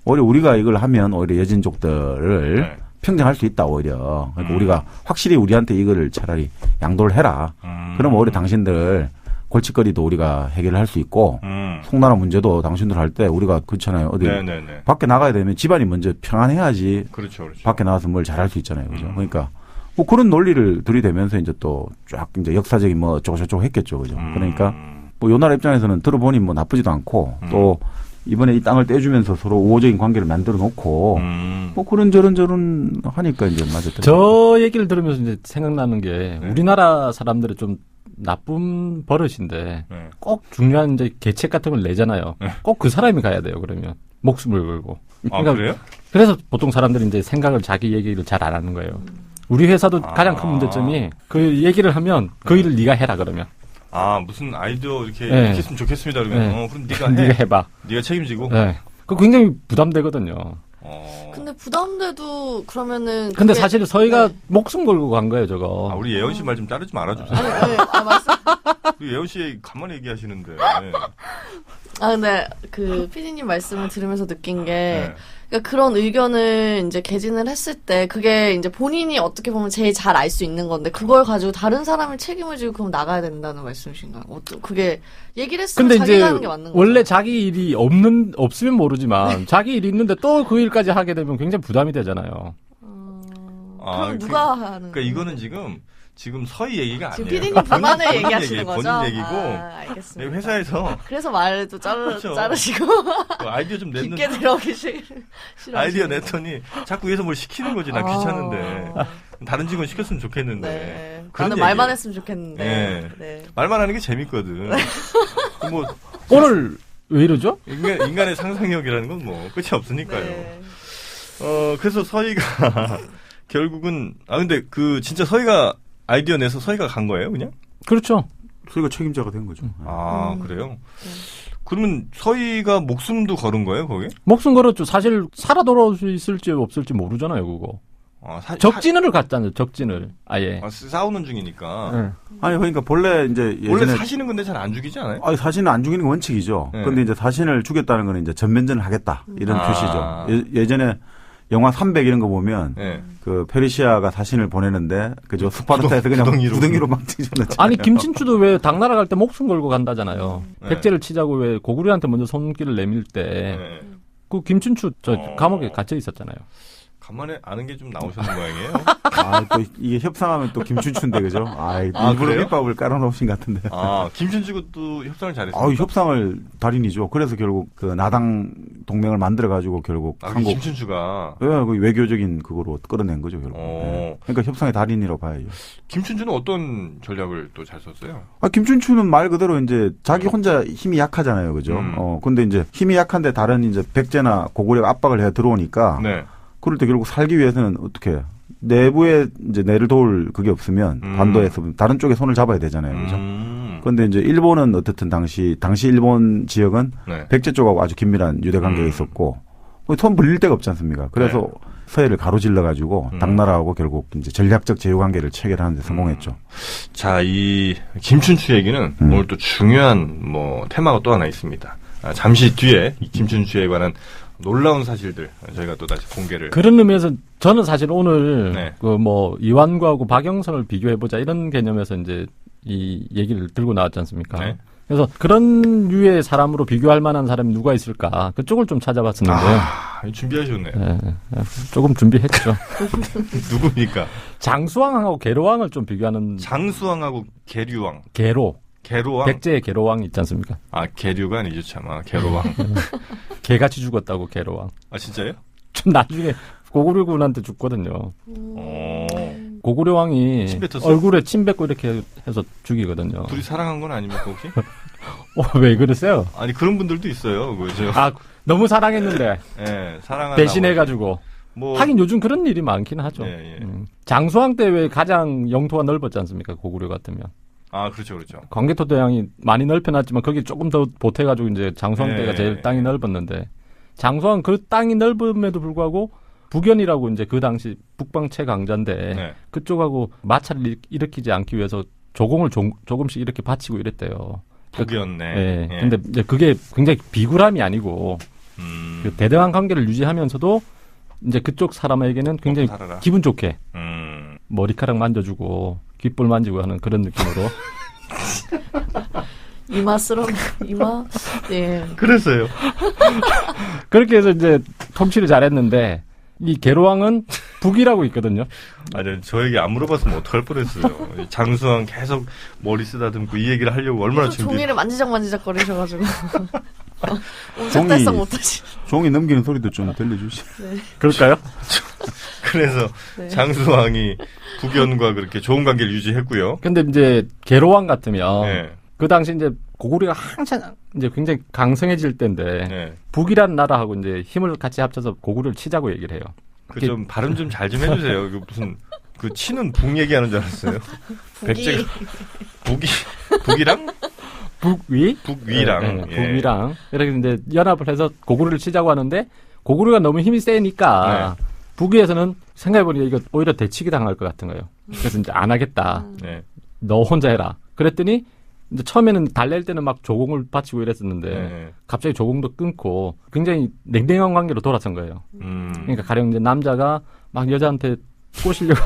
오히려 우리가 이걸 하면 오히려 여진족들을 네. 평정할 수 있다 오히려. 그러니까 우리가 확실히 우리한테 이거를 차라리 양도를 해라. 그럼 오히려 당신들 골칫거리도 우리가 해결할 수 있고 송나라 문제도 당신들 할 때 우리가 그렇잖아요. 어디 네네네. 밖에 나가야 되면 집안이 먼저 평안해야지. 그렇죠, 그렇죠. 밖에 나가서 뭘 잘할 수 있잖아요. 그죠? 그러니까 뭐 그런 논리를 들이대면서 이제 또 쫙 이제 역사적인 뭐 어쩌고저쩌고 했겠죠. 그죠? 그러니까 뭐 요 나라 입장에서는 들어보니 뭐 나쁘지도 않고 또 이번에 이 땅을 떼주면서 서로 우호적인 관계를 만들어 놓고 뭐 그런 저런 하니까 이제 맞았죠. 저 얘기를 들으면서 이제 생각나는 게 네. 우리나라 사람들의 좀 나쁜 버릇인데 네. 꼭 중요한 이제 계책 같은 걸 내잖아요. 네. 꼭 그 사람이 가야 돼요. 그러면 목숨을 걸고. 그러니까 그래요? 그래서 보통 사람들이 이제 생각을 자기 얘기를 잘 안 하는 거예요. 우리 회사도 가장 큰 문제점이 그 얘기를 하면 그 일을 네가 해라 그러면. 무슨 아이디어 이렇게 했으면 좋겠습니다. 그러면 그럼 네가 해. 네가 해봐. 네가 책임지고. 네. 그 굉장히 부담되거든요. 근데 부담돼도 그러면은. 근데 사실 저희가 네. 목숨 걸고 간 거예요, 저거. 우리 예원 씨 말 좀 자르지 말아주세요. 말씀. 우리 예원 씨 가만히 얘기하시는데. 근데 그 PD님 말씀을 들으면서 느낀 게. 그러니까 그런 의견을 이제 개진을 했을 때 그게 이제 본인이 어떻게 보면 제일 잘 알 수 있는 건데 그걸 가지고 다른 사람을 책임을 지고 그럼 나가야 된다는 말씀이신가요? 그게 얘기를 했으면 근데 자기가 하는 게 맞는 거죠. 원래 자기 일이 없으면 모르지만 자기 일이 있는데 또 그 일까지 하게 되면 굉장히 부담이 되잖아요. 그럼 누가 하는 거예요? 그러니까 이거는 지금 서희 얘기가 아니에요. 지금 피디님 불만을 얘기하시는 거죠? 본인 얘기고 알겠습니다. 회사에서 그래서 말도 그렇죠. 자르시고 아이디어 좀 냈는데 깊게 들어오기 싫어. 아이디어 냈더니 자꾸 위에서 뭘 시키는 거지. 나 귀찮은데 다른 직원 시켰으면 좋겠는데 네. 나는 말만 했으면 좋겠는데 네. 말만 하는 게 재밌거든. 뭐 오늘 왜 이러죠? 인간의 상상력이라는 건 뭐 끝이 없으니까요. 네. 그래서 서희가 결국은 근데 진짜 서희가 아이디어 내서 서희가 간 거예요, 그냥? 그렇죠. 서희가 책임자가 된 거죠. 그래요? 그러면 서희가 목숨도 걸은 거예요, 거기? 목숨 걸었죠. 사실 살아 돌아올 수 있을지 없을지 모르잖아요, 그거. 적진을 갔잖아요, 적진을. 아예. 싸우는 중이니까. 네. 아니, 그러니까 원래 원래 사신은 근데 잘 안 죽이지 않아요? 사신은 안 죽이는 게 원칙이죠. 네. 근데 이제 사신을 죽였다는 건 이제 전면전을 하겠다. 이런 표시죠. 예전에 영화 300 이런 거 보면 그 페르시아가 사신을 보내는데 그저 스파르타에서 그냥 구덩이로 막 찢어냈잖아요. 아니 김친추도 왜 당나라 갈 때 목숨 걸고 간다잖아요. 백제를 치자고 왜 고구려한테 먼저 손길을 내밀 때 그 김친추 감옥에 갇혀 있었잖아요. 간만에 아는 게 좀 나오셨는 모양이에요. 또 이게 협상하면 또 김춘추인데 그죠? 일부러 밑밥을 깔아놓으신 것 같은데. 김춘추도 협상을 잘했어요. 협상을 달인이죠. 그래서 결국 그 나당 동맹을 만들어가지고 결국 한국 김춘추가 그 외교적인 그거로 끌어낸 거죠 결국. 그러니까 협상의 달인이라고 봐야죠. 김춘추는 어떤 전략을 또 잘 썼어요? 김춘추는 말 그대로 이제 자기 혼자 힘이 약하잖아요, 그죠? 근데 이제 힘이 약한데 다른 이제 백제나 고구려가 압박을 해 들어오니까. 네. 그럴 때 결국 살기 위해서는 어떻게 내부에 이제 내를 도울 그게 없으면 반도에서 다른 쪽에 손을 잡아야 되잖아요, 그죠? 그런데 이제 일본은 어떻든 당시 일본 지역은 백제 쪽하고 아주 긴밀한 유대 관계가 있었고 손 벌릴 데가 없지 않습니까? 그래서 서해를 가로질러 가지고 당나라하고 결국 이제 전략적 제휴 관계를 체결하는 데 성공했죠. 자, 이 김춘추 얘기는 오늘 또 중요한 테마가 또 하나 있습니다. 잠시 뒤에 이 김춘추에 관한 놀라운 사실들 저희가 또 다시 공개를. 그런 의미에서 저는 사실 오늘 이완구하고 박영선을 비교해보자 이런 개념에서 이제 이 얘기를 들고 나왔지 않습니까? 네. 그래서 그런 류의 사람으로 비교할 만한 사람이 누가 있을까 그쪽을 좀 찾아봤었는데요. 준비하셨네요. 네, 조금 준비했죠. 누굽니까? 장수왕하고 계로왕을 좀 비교하는. 장수왕하고 계류왕. 계로왕? 백제의 계로왕 있지 않습니까? 계류가 아니죠, 참. 계로왕. 개같이 죽었다고, 계로왕. 진짜요? 좀 나중에 고구려군한테 죽거든요. 고구려왕이 얼굴에 침 뱉고 이렇게 해서 죽이거든요. 둘이 사랑한 건 아닙니까, 혹시? 왜 그러세요? 아니, 그런 분들도 있어요. 너무 사랑했는데. 네, 배신해가지고. 하긴 요즘 그런 일이 많긴 하죠. 장수왕 때 왜 가장 영토가 넓었지 않습니까, 고구려 같으면. 아, 그렇죠, 그렇죠. 광개토 대왕이 많이 넓혀놨지만 거기 조금 더 보태가지고 이제 장수왕 때가 네. 제일 땅이 넓었는데 장수왕 그 땅이 넓음에도 불구하고 북연이라고 이제 그 당시 북방 최강자인데 네. 그쪽하고 마찰을 일으키지 않기 위해서 조공을 조금씩 이렇게 바치고 이랬대요. 북이었네. 네. 예. 근데 이제 그게 굉장히 비굴함이 아니고 그 대등한 관계를 유지하면서도 이제 그쪽 사람에게는 굉장히 먹고 살아라. 기분 좋게 음. 머리카락 만져주고 귓볼 만지고 하는 그런 느낌으로 이마 예. 그랬어요. 그렇게 해서 이제 통치를 잘했는데 이 계로왕은 북이라고 있거든요. 아니, 저에게 안 물어봤으면 어떡할 뻔했어요. 이 장수왕 계속 머리 쓰다듬고 이 얘기를 하려고 얼마나 준비. 종이를 만지작 거리셔가지고 옴짝달싹 못하시. 종이 넘기는 소리도 좀 들려주시. 네. 그럴까요? 그래서 네. 장수왕이 북연과 그렇게 좋은 관계를 유지했고요. 근데 이제 계로왕 같으면 네. 그 당시 이제 고구려가 한참 이제 굉장히 강성해질 때인데 네. 북이라는 나라하고 이제 힘을 같이 합쳐서 고구려를 치자고 얘기를 해요. 그 좀 발음 좀 잘 좀 해주세요. 이거 무슨 그 치는 북 얘기하는 줄 알았어요. 백제가 북이랑 북위? 북위랑 네, 예. 북위랑 이렇게 이제 연합을 해서 고구려를 치자고 하는데 고구려가 너무 힘이 세니까 북위에서는 생각해보니까 이거 오히려 대치기 당할 것 같은 거예요. 그래서 이제 안 하겠다. 네. 너 혼자 해라. 그랬더니 이제 처음에는 달랠 때는 막 조공을 바치고 이랬었는데 네. 갑자기 조공도 끊고 굉장히 냉랭한 관계로 돌아선 거예요. 그러니까 가령 이제 남자가 막 여자한테 꼬시려고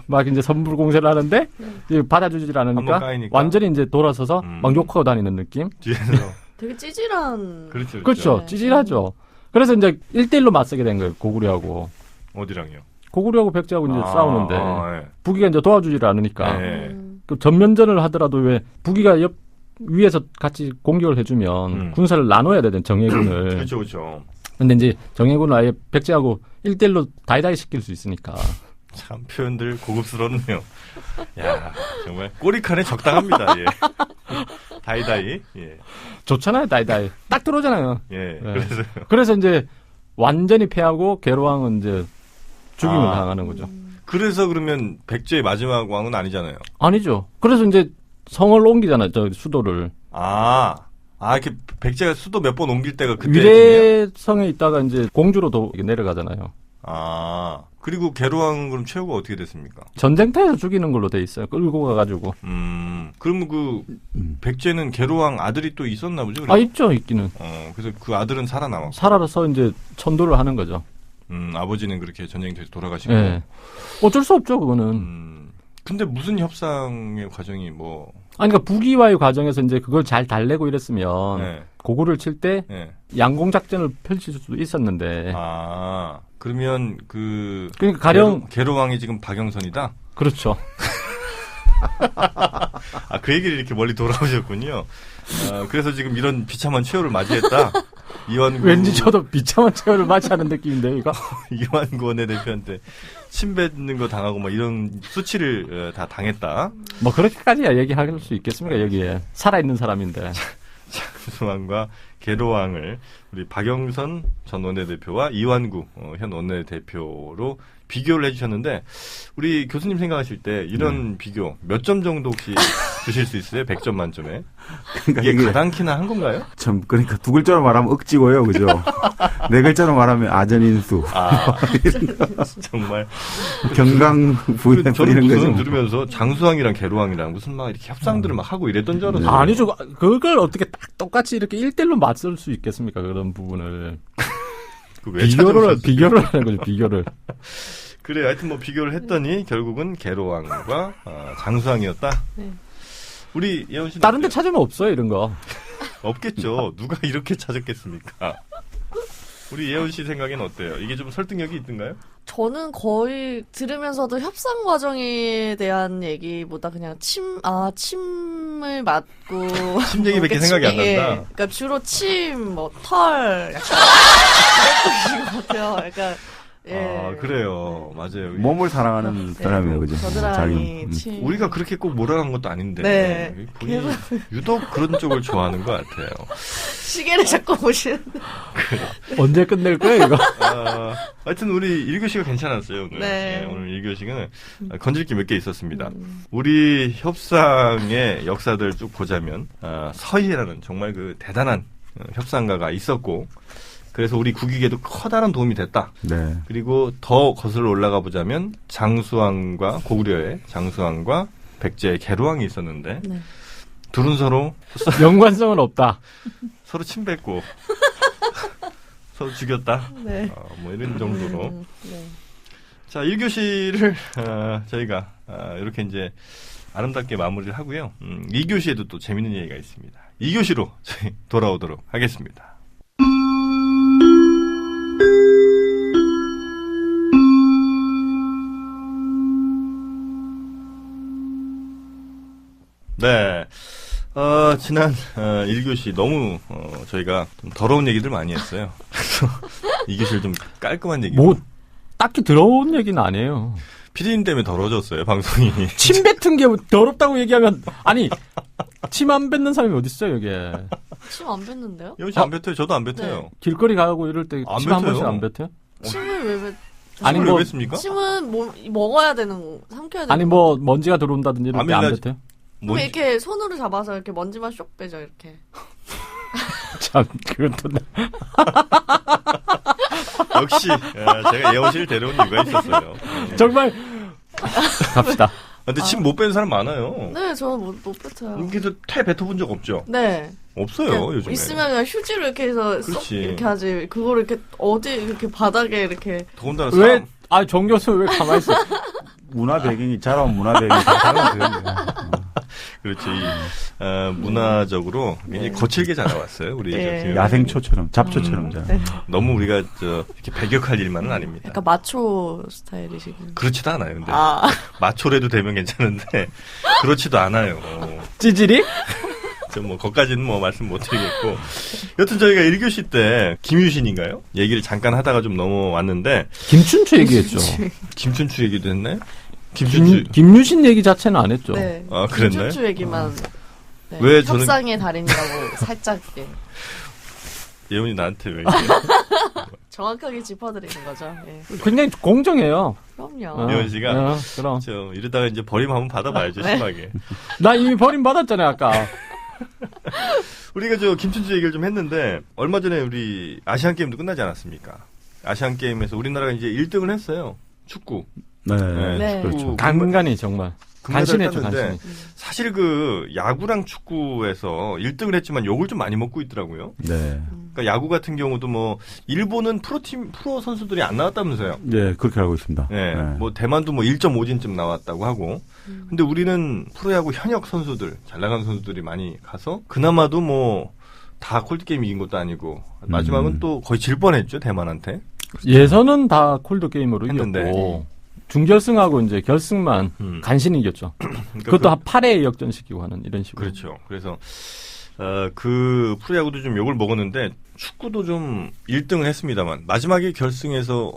막 이제 선불 공세를 하는데 이제 받아주질 한번 않으니까 까이니까. 완전히 이제 돌아서서 막 욕하고 다니는 느낌? 뒤에서 되게 찌질한. 그렇죠. 그렇죠. 네. 찌질하죠. 그래서 이제 1대1로 맞서게 된 거예요. 고구려하고. 어디랑요? 고구려하고 백제하고 이제 싸우는데 예. 북이가 이제 도와주질 않으니까 네. 그 전면전을 하더라도 왜 북이가 위에서 같이 공격을 해주면 군사를 나눠야 되는 정예군을. 그렇죠, 그렇죠. 근데 이제 정예군을 아예 백제하고 1대1로 다이다이 시킬 수 있으니까. 참 표현들 고급스럽네요. 야, 정말 꼬리칸에 적당합니다. 예. 다이다이. 예. 좋잖아요, 다이다이. 딱 들어오잖아요. 예. 네. 그래서 그래서 이제 완전히 패하고 계로왕은 이제 죽임을 당하는 거죠. 그래서 그러면 백제의 마지막 왕은 아니잖아요. 아니죠. 그래서 이제 성을 옮기잖아요, 저 수도를. 이렇게 백제가 수도 몇 번 옮길 때가 그때. 위례성에 있다가 이제 공주로도 내려가잖아요. 그리고 계로왕은 그럼 최후가 어떻게 됐습니까? 전쟁터에서 죽이는 걸로 돼 있어요. 끌고 가가지고. 그러면 그 백제는 계로왕 아들이 또 있었나 보죠? 그래서? 있죠, 있기는. 그래서 그 아들은 살아남았고. 살아서 이제 천도를 하는 거죠. 아버지는 그렇게 전쟁터에서 돌아가시고. 예. 어쩔 수 없죠, 그거는. 근데 무슨 협상의 과정이 뭐. 아니, 그러니까 북이와의 과정에서 이제 그걸 잘 달래고 이랬으면 고구려를 칠 때 양공 작전을 펼칠 수도 있었는데. 그러면 그러니까 가령 계로왕이 지금 박영선이다. 그렇죠. 그 얘기를 이렇게 멀리 돌아오셨군요. 그래서 지금 이런 비참한 최후를 맞이했다. 이완구. 왠지 저도 비참한 최후를 맞이하는 느낌인데요, 이거. 이완구 원내대표한테 침 뱉는 거 당하고 뭐 이런 수치를 다 당했다. 뭐 그렇게까지야 얘기할 수 있겠습니까, 여기에. 살아있는 사람인데. 장수왕과 계로왕을 우리 박영선 전 원내대표와 이완구 현 원내대표로 비교를 해주셨는데 우리 교수님 생각하실 때 이런 비교 몇 점 정도 혹시 주실 수 있어요? 100점 만점에. 그러니까 이게 가당키나 한 건가요? 참 그러니까 두 글자로 말하면 억지고요, 그죠? 네 글자로 말하면 아전인수. 정말 경강부에 저는 이런 무슨 거죠. 들으면서 장수왕이랑 계로왕이랑 무슨 막 이렇게 협상들을 막 하고 이랬던 줄 알았어요. 아니죠. 그걸 어떻게 딱 똑같이 이렇게 1대1로 맞설 수 있겠습니까, 그런 부분을. 왜 비교를 하는 거죠, 비교를. 그래, 하여튼 뭐 비교를 했더니 결국은 계로왕과 장수왕이었다. 네. 우리 예원 씨는 다른 데 찾으면 없어요, 이런 거. 없겠죠. 누가 이렇게 찾았겠습니까? 우리 예원 씨 생각엔 어때요? 이게 좀 설득력이 있던가요? 저는 거의 들으면서도 협상 과정에 대한 얘기보다 그냥 침을 맞고. 침 얘기밖에 생각이 안 난다. 그러니까 주로 침, 털, 약간. 그런 것 같아요. 그러니까 아, 그래요. 맞아요. 몸을 사랑하는 사람이에요, 그죠? 겨드랑이 우리가 그렇게 꼭 몰아간 것도 아닌데. 네. 본인이 유독 그런 쪽을 좋아하는 것 같아요. 시계를 자꾸 보시는데. 언제 끝낼 거야, 이거? 하여튼 우리 1교시가 괜찮았어요, 오늘. 네. 오늘 1교시는 건질 게 몇 개 있었습니다. 우리 협상의 역사들 쭉 보자면, 서희라는 정말 그 대단한 협상가가 있었고, 그래서 우리 국익에도 커다란 도움이 됐다. 네. 그리고 더 거슬러 올라가 보자면 장수왕과 고구려의 장수왕과 백제의 계루왕이 있었는데 네. 둘은 서로 연관성은 없다. 서로 침뱉고 서로 죽였다. 네. 뭐 이런 정도로. 네. 자, 1교시를 저희가 이렇게 이제 아름답게 마무리를 하고요. 2교시에도 또 재밌는 얘기가 있습니다. 2교시로 저희 돌아오도록 하겠습니다. 네. 지난 1교시 너무 저희가 좀 더러운 얘기들 많이 했어요. 그래서 2교시를 좀 깔끔한 얘기. 뭐 딱히 더러운 얘기는 아니에요. 피디님 때문에 더러워졌어요, 방송이. 침 뱉은 게 더럽다고 얘기하면 아니 침 안 뱉는 사람이 어딨어요, 여기에. 침 안 뱉는데요? 여기 안 뱉어요. 저도 안 뱉어요. 네. 길거리 가고 이럴 때 안 침 한 뱉어요. 번씩 안 뱉어요? 침을 왜 뱉? 아니, 침을 뭐- 왜 뱉습니까? 침은 먹어야 되는, 삼켜야 되는. 아니 뭐 먼지가 들어온다든지 이럴 때 안 아밀라지- 뱉어요? 그럼 이렇게 손으로 잡아서 이렇게 먼지만 쏙 빼죠, 이렇게. 참 그것도 역시 제가 예원 씨를 데려온 이유가 있었어요. 정말 갑시다. 근데 침 못 빼는 사람 많아요. 네, 저는 못 뱉어요. 여기서 태 뱉어본 적 없죠? 네. 없어요, 그냥 요즘에. 있으면 그냥 휴지로 이렇게 해서 쏙 그렇지. 이렇게 하지. 그거를 이렇게 어디 이렇게 바닥에 이렇게. 더군다나 왜 정 교수 왜 가만히 있어? 문화 배경이, 자라온 문화 배경이 다 다른 거예요. 그렇지. 문화적으로 굉장히 거칠게 자라왔어요. 우리 네. 저 김효민 야생초처럼, 잡초처럼 자라. 네. 너무 우리가 이렇게 배격할 일만은 아닙니다. 약간 마초 스타일이시군. 그렇지도 않아요. 근데 아, 마초래도 되면 괜찮은데 그렇지도 않아요. 찌질이? 뭐 거기까지는 뭐 말씀 못 드리겠고. 여튼 저희가 1교시 때 김유신인가요? 얘기를 잠깐 하다가 좀 넘어왔는데 김춘추 얘기했죠. 김춘추 얘기도 했나요? 김춘추. 김유신 얘기 자체는 안 했죠. 네. 아, 그랬나요? 김춘추 얘기만. 네. 왜 저는- 협상의 달인이라고 살짝 예. 예원이 나한테 왜 이렇게. 정확하게 짚어드리는 거죠. 예. 굉장히 공정해요. 그럼요. 예원 씨가? 그럼. 이러다가 이제 버림 한번 받아봐야죠, 네. 심하게. 나 이미 버림 받았잖아요, 아까. 우리가 김춘추 얘기를 좀 했는데, 얼마 전에 우리 아시안게임도 끝나지 않았습니까? 아시안게임에서 우리나라가 이제 1등을 했어요. 축구. 네. 네. 그렇죠. 간간히 정말. 간신했죠, 땄는데 간신히. 사실 야구랑 축구에서 1등을 했지만 욕을 좀 많이 먹고 있더라고요. 네. 그러니까 야구 같은 경우도 뭐 일본은 프로 선수들이 안 나왔다면서요. 네, 그렇게 알고 있습니다. 네, 네. 뭐 대만도 뭐 1.5진쯤 나왔다고 하고. 근데 우리는 프로야구 현역 선수들, 잘 나가는 선수들이 많이 가서 그나마도 뭐 다 콜드게임 이긴 것도 아니고 마지막은 또 거의 질 뻔했죠, 대만한테. 예선은 다 콜드 게임으로 했는데. 이겼고 중결승하고 이제 결승만 간신히 이겼죠. 그러니까 그것도 한 8회 역전시키고 하는 이런 식으로. 그렇죠. 그래서 그 프로야구도 좀 욕을 먹었는데 축구도 좀 1등을 했습니다만 마지막에 결승에서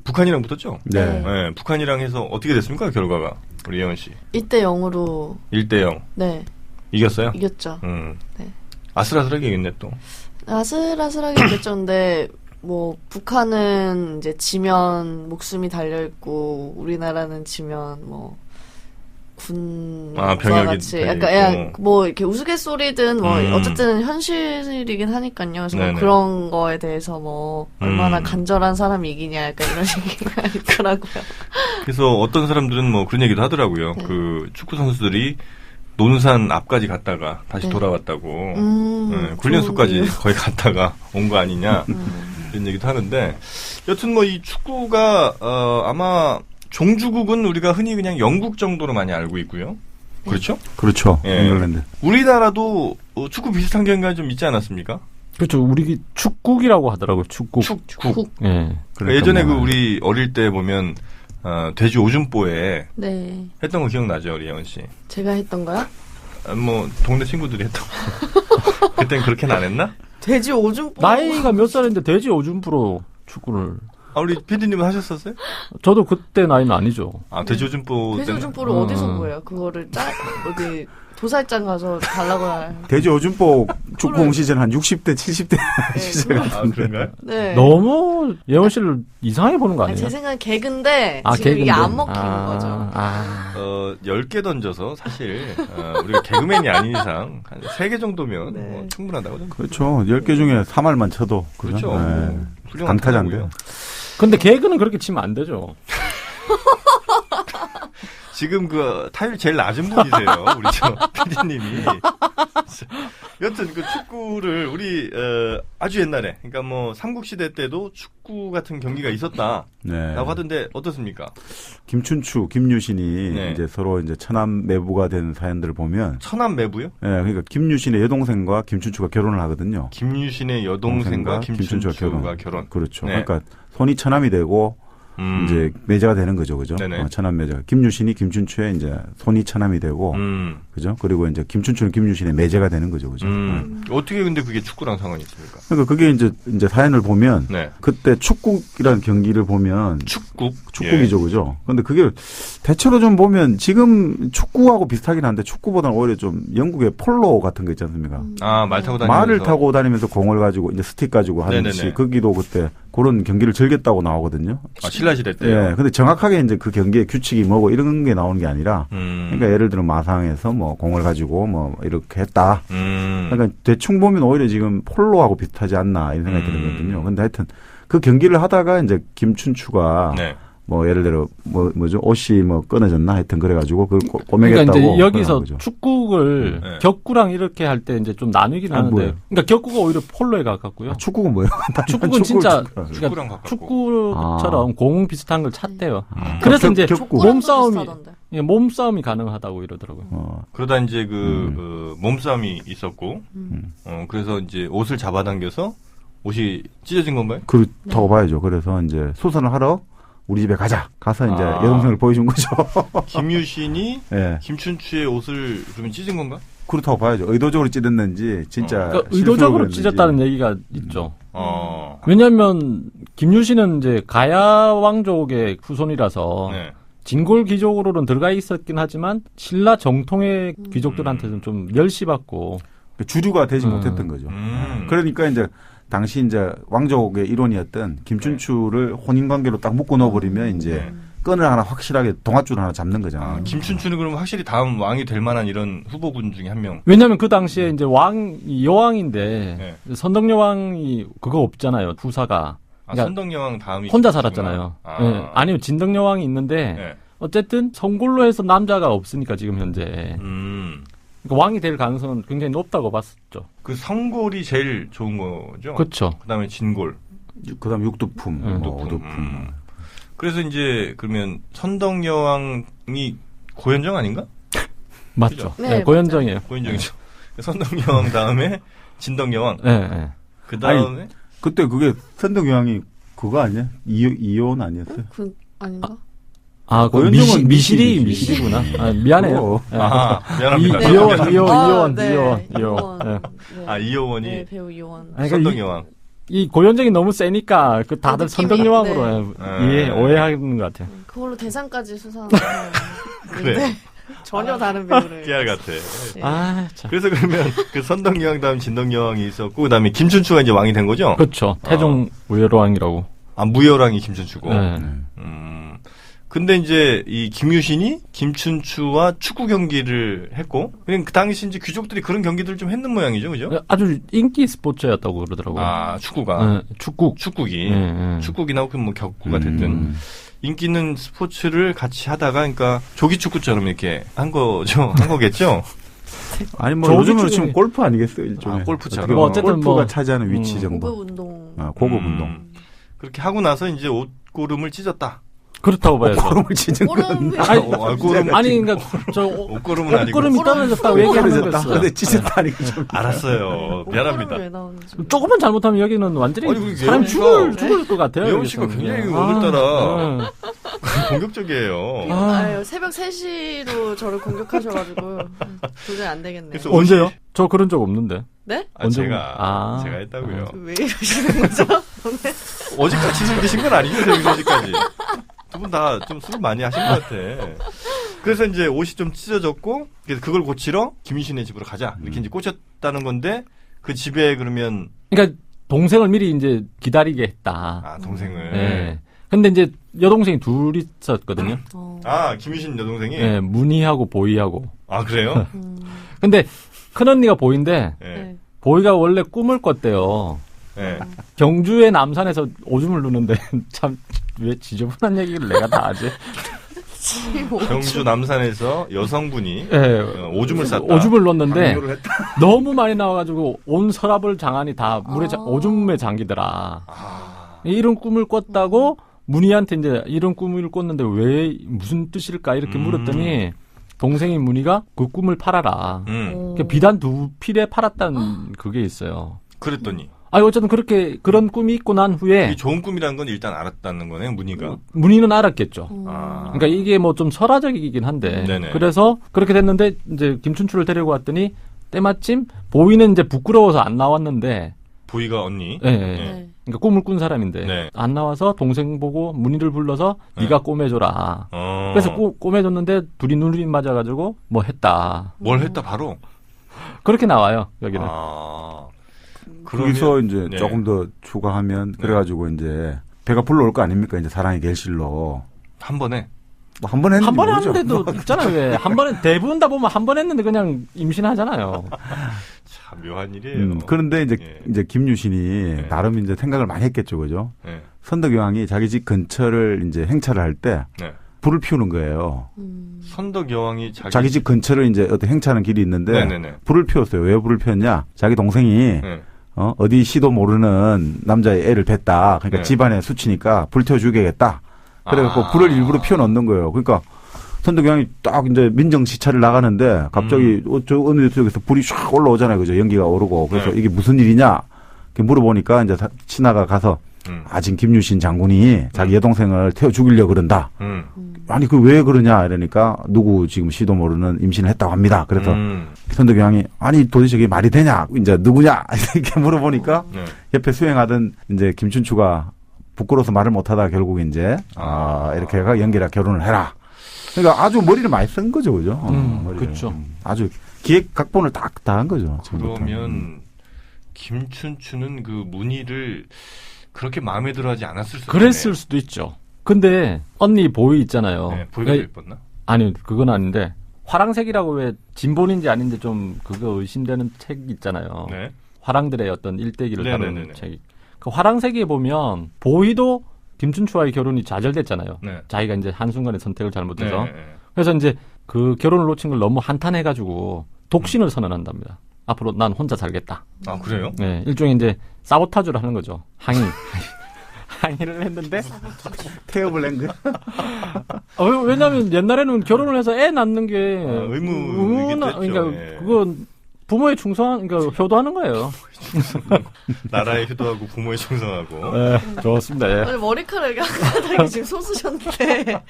북한이랑 붙었죠? 네. 네, 북한이랑 해서 어떻게 됐습니까, 결과가? 우리 예원 씨. 1대0으로 1대0. 네 이겼어요? 이겼죠. 네. 네. 아슬아슬하게 이겼네, 또. 아슬아슬하게 이겼죠. 근데 뭐 북한은 이제 지면 목숨이 달려 있고 우리나라는 지면 뭐 군과 병역이 같이 달려 약간 있고. 뭐 이렇게 우스갯소리든 뭐 음. 어쨌든 현실이긴 하니까요. 그래서 뭐 네네. 그런 거에 대해서 뭐 얼마나 음. 간절한 사람이 이기냐 약간 이런 얘기가 있더라고요. 그래서 어떤 사람들은 뭐 그런 얘기도 하더라고요. 네. 그 축구 선수들이 논산 앞까지 갔다가 다시 네. 돌아왔다고. 네, 훈련소까지 좋은 거의 갔다가 온 거 아니냐. 이런 얘기도 하는데. 여튼 뭐 이 축구가, 아마 종주국은 우리가 흔히 그냥 영국 정도로 많이 알고 있고요. 그렇죠? 그렇죠. 예. 잉글랜드. 우리나라도 축구 비슷한 경우가 좀 있지 않았습니까? 그렇죠. 우리 축국이라고 하더라고요. 축국. 축국. 예. 그러니까 예전에 뭐, 우리 어릴 때 보면 돼지 오줌보에 네. 했던 거 기억나죠, 우리 예원 씨? 제가 했던 거요? 뭐 동네 친구들이 했던 거. 그땐 그렇게는 안 했나? 돼지 오줌 나이가 몇 살인데 돼지 오줌 프로 축구를. 우리 PD님은 하셨었어요? 저도 그때 나이는 아니죠. 돼지오줌보. 돼지오줌보를 어디서 구해요? 그거를 어디 도살장 가서 달라고 돼지오줌보 축구공 시즌 한 60대, 70대 시절 같은데. 그런가요? 네. 너무 예원 씨를 이상하게 보는 거 아니에요? 제 생각엔 개그인데 지금 이게 안 먹히는 거죠. 10개 던져서 사실 우리가 개그맨이 아닌 이상 한 3개 정도면 네. 충분하다고 생각합니다. 그렇죠. 10개 중에 3할만 쳐도. 그렇죠. 네. 훌륭한 강타자인데요. 근데 개그는 그렇게 치면 안 되죠. 지금 타율 제일 낮은 분이세요. 우리 PD님이. 여튼 축구를 우리 아주 옛날에 그러니까 뭐 삼국시대 때도 축구 같은 경기가 있었다라고 네. 하던데 어떻습니까? 김춘추, 김유신이 네. 이제 서로 이제 천암 매부가 된 사연들을 보면 천암 매부요? 네, 그러니까 김유신의 여동생과 김춘추가 결혼을 하거든요. 김유신의 여동생과 김춘추가 결혼. 그렇죠. 네. 그러니까 손이 천암이 되고 이제 매제가 되는 거죠, 그죠? 천암 매제가. 김유신이 김춘추의 이제 손이 천암이 되고, 그죠? 그리고 이제 김춘추는 김유신의 매제가 되는 거죠, 그죠? 어떻게 근데 그게 축구랑 상관이 있습니까? 그러니까 그게 이제 사연을 보면, 네. 그때 축국이라는 경기를 보면, 축국이죠, 예. 그죠? 근데 그게 대체로 좀 보면 지금 축구하고 비슷하긴 한데 축구보다는 오히려 좀 영국의 폴로 같은 거 있지 않습니까? 말 타고 다니면서. 말을 타고 다니면서 공을 가지고 이제 스틱 가지고 하듯이 거기도 그때 그런 경기를 즐겼다고 나오거든요. 신라시대 때요? 예. 근데 정확하게 이제 그 경기의 규칙이 뭐고 이런 게 나오는 게 아니라 그러니까 예를 들어 마상에서 뭐 공을 가지고 뭐 이렇게 했다. 그러니까 대충 보면 오히려 지금 폴로하고 비슷하지 않나 이런 생각이 들거든요. 근데 하여튼 그 경기를 하다가 이제 김춘추가 네. 뭐 예를 들어 뭐죠 옷이 뭐 끊어졌나 하여튼 그래가지고 그걸 꼬매겠다고. 그러니까 이제 여기서 축구를 격구랑 이렇게 할 때 이제 좀 나누긴 하는데, 뭐예요? 그러니까 격구가 오히려 폴로에 가깝고요. 축구는 뭐예요? 축구는 진짜 축구랑 가깝고. 축구처럼 공 비슷한 걸 찼대요. 그래서 이제 몸싸움이 가능하다고 이러더라고요. 그러다 이제 몸싸움이 있었고, 그래서 이제 옷을 잡아당겨서 옷이 찢어진 건가요? 그렇다고 봐야죠. 그래서 이제 수선을 하러 우리 집에 가서 이제 여동생을 보여준 거죠. 김유신이 네. 김춘추의 옷을 그러면 찢은 건가? 그렇다고 봐야죠. 의도적으로 찢었는지 진짜 그러니까 의도적으로 찢었다는 얘기가 있죠. 음. 왜냐하면 김유신은 이제 가야 왕족의 후손이라서 네. 진골 귀족으로는 들어가 있었긴 하지만 신라 정통의 귀족들한테는 좀 멸시받고 주류가 되지 못했던 거죠. 그러니까 이제 당시 이제 왕족의 일원이었던 김춘추를 혼인 관계로 딱 묶어 넣어버리면 이제 끈을 하나 확실하게 동아줄을 하나 잡는 거잖아요. 김춘추는 그럼 확실히 다음 왕이 될 만한 이런 후보군 중에 한 명. 왜냐하면 그 당시에 이제 여왕인데 선덕여왕이 그거 없잖아요. 후사가. 그러니까 선덕여왕 다음이 혼자 살았잖아요. 네. 아니면 진덕여왕이 있는데 어쨌든 성골로 해서 남자가 없으니까 지금 현재. 그러니까 왕이 될 가능성은 굉장히 높다고 봤었죠. 그 성골이 제일 좋은 거죠. 그렇죠. 그다음에 진골. 그다음 육두품, 오두품. 그래서 이제 그러면 선덕여왕이 고현정 아닌가? 맞죠. 네, 고현정이에요. 고현정이죠. 선덕여왕 다음에 진덕여왕. 네. 그 다음에 그때 그게 선덕여왕이 그거 아니야? 이혼 아니었어요? 아닌가? 고현정은 미실이구나. 미안해요. 미안합니다. 이효원. 이효원이. 네, 배우 이효원. 선덕여왕. 이 고현정이 너무 세니까 그 다들 선덕여왕으로 오해하는 것 같아요. 그걸로 대상까지 수상하는. 그래. 전혀 다른 배우를. 깨알 같아. 네. 참. 그래서 그러면 그 선덕여왕 다음 진덕여왕이 있었고 그다음에 김춘추가 이제 왕이 된 거죠? 그렇죠. 태종 무열왕이라고. 무열왕이 김춘추고. 네. 근데 이제 이 김유신이 김춘추와 축구 경기를 했고, 그냥 그 당시 이제 귀족들이 그런 경기들을 좀 했는 모양이죠, 그죠? 아주 인기 스포츠였다고 그러더라고요. 축구가. 축구기. 축구기나 혹은 뭐 격구가 됐든. 인기 있는 스포츠를 같이 하다가, 그러니까 조기축구처럼 이렇게 한 거겠죠? 아니 뭐 요즘은 지금 골프 아니겠어요, 일종의. 골프처럼. 어쨌든 골프가 차지하는 위치 정도. 고급 운동. 고급 운동. 그렇게 하고 나서 이제 옷고름을 찢었다. 그렇다고 봐야죠. 옷고름을 찢은 건. 그러니까 옷고름은 아니고. 옷고름이 떨어졌다고 얘기하는 거였어요. 근데 찢었다니까 좀. 알았어요. 미안합니다. 조금만 잘못하면 여기는 완전히 사람 죽을 것 같아요. 예원 씨가 굉장히 오늘따라 공격적이에요. 새벽 3시로 저를 공격하셔가지고 도저히 안 되겠네요. 언제요? 저 그런 적 없는데. 네? 제가 했다고요. 왜 이러시는 거죠? 어제까지 술 드신 건 아니죠, 어제까지. 두 분 다 좀 술 많이 하신 것 같아. 그래서 이제 옷이 좀 찢어졌고, 그래서 그걸 고치러 김윤신의 집으로 가자. 이렇게 이제 꽂혔다는 건데, 그 집에 그러면. 그러니까 동생을 미리 이제 기다리게 했다. 아, 동생을. 네. 근데 이제 여동생이 둘이 있었거든요. 아, 김윤신 여동생이? 네, 문희하고 보희하고. 아, 그래요? 근데 큰언니가 보희인데, 네. 보희가 원래 꿈을 꿨대요. 네. 경주의 남산에서 오줌을 누는데, 참, 왜 지저분한 얘기를 내가 다 하지? 경주 남산에서 여성분이 네, 오줌을 쌌다. 오줌을 넣었는데, 너무 많이 나와가지고 온 서랍을 장안이 다 오줌에 잠기더라. 이런 꿈을 꿨다고, 문희한테 이제 이런 꿈을 꿨는데 왜 무슨 뜻일까 이렇게 물었더니 동생인 문희가 그 꿈을 팔아라. 그러니까 비단 2필에 팔았다는 그게 있어요. 그랬더니. 어쨌든 그런 꿈이 있고 난 후에. 이 좋은 꿈이라는 건 일단 알았다는 거네요, 문희가. 문희는 알았겠죠. 아. 그러니까 이게 뭐 좀 설화적이긴 한데. 네네. 그래서 그렇게 됐는데 이제 김춘추를 데리고 왔더니 때마침 보이는 이제 부끄러워서 안 나왔는데. 보이가 언니. 네. 네. 그러니까 꿈을 꾼 사람인데 네. 안 나와서 동생 보고 문희를 불러서 네가 꼬매줘라. 그래서 꼬매줬는데 둘이 눈이 맞아가지고 뭐 했다. 뭘 했다 바로? 그렇게 나와요 여기는. 거기서 이제 네. 조금 더 추가하면 그래가지고 이제 배가 불러올 거 아닙니까? 이제 사랑의 결실로 한 번에. 한 번 했는데 한 번 모르죠. 했는데도 있잖아요. 왜 한 번에 대부분 다 보면 한 번 했는데 그냥 임신하잖아요. 참 묘한 일이에요. 그런데 이제 예. 이제 김유신이 네. 나름 이제 생각을 많이 했겠죠, 그죠? 네. 선덕여왕이 자기 집 근처를 이제 행차를 할 때 네. 불을 피우는 거예요. 선덕여왕이 자기 집 근처를 이제 어떤 행차하는 길이 있는데 네네네. 불을 피웠어요. 왜 불을 피웠냐? 자기 동생이 네. 어디 시도 모르는 남자의 애를 뱄다. 그러니까 네. 집안에 수치니까 불 태워 주겠다. 그래갖고 불을 일부러 피워넣는 거예요. 그러니까 선덕여왕이 딱 이제 민정시차를 나가는데 갑자기 저 어느 쪽에서 불이 샥 올라오잖아요. 그죠? 연기가 오르고. 그래서 네. 이게 무슨 일이냐? 이렇게 물어보니까 이제 친아가 가서 지금 김유신 장군이 자기 여동생을 태워 죽이려고 그런다. 아니 그 왜 그러냐 이러니까 누구 지금 시도 모르는 임신을 했다고 합니다. 그래서 선덕여왕이 아니 도대체 그게 말이 되냐? 이제 누구냐? 이렇게 물어보니까 네. 옆에 수행하던 이제 김춘추가 부끄러워서 말을 못하다가 결국 이제 이렇게 해가 연기라 결혼을 해라. 그러니까 아주 머리를 많이 쓴 거죠, 그죠? 그렇죠. 아주 기획 각본을 딱 다 한 거죠. 그러면 김춘추는 그 문희를 그렇게 마음에 들어하지 않았을 수도 그랬을 있네요. 수도 있죠. 근데 언니 보희 있잖아요. 네, 보이가 예뻤나? 아니 그건 아닌데 화랑색이라고 왜 진본인지 아닌지 좀 그거 의심되는 책 있잖아요. 네. 화랑들의 어떤 일대기를 다루는 네네네네. 책. 그 화랑색에 보면 보희도 김춘추와의 결혼이 좌절됐잖아요. 네. 자기가 이제 한순간에 선택을 잘못해서. 네. 그래서 이제 그 결혼을 놓친 걸 너무 한탄해가지고 독신을 선언한답니다. 앞으로 난 혼자 살겠다. 아, 그래요? 네, 일종의 이제 사보타주를 하는 거죠. 항의를 했는데 태업을 낸 거야? 왜냐하면 옛날에는 결혼을 해서 애 낳는 게 의무이기도 했죠. 그러니까 예. 그건 부모에 충성한 그러니까 효도하는 거예요. 나라에 효도하고 부모에 충성하고. 네, 좋습니다. 예. 오늘 머리카락이 아까다게 지금 솟으셨는데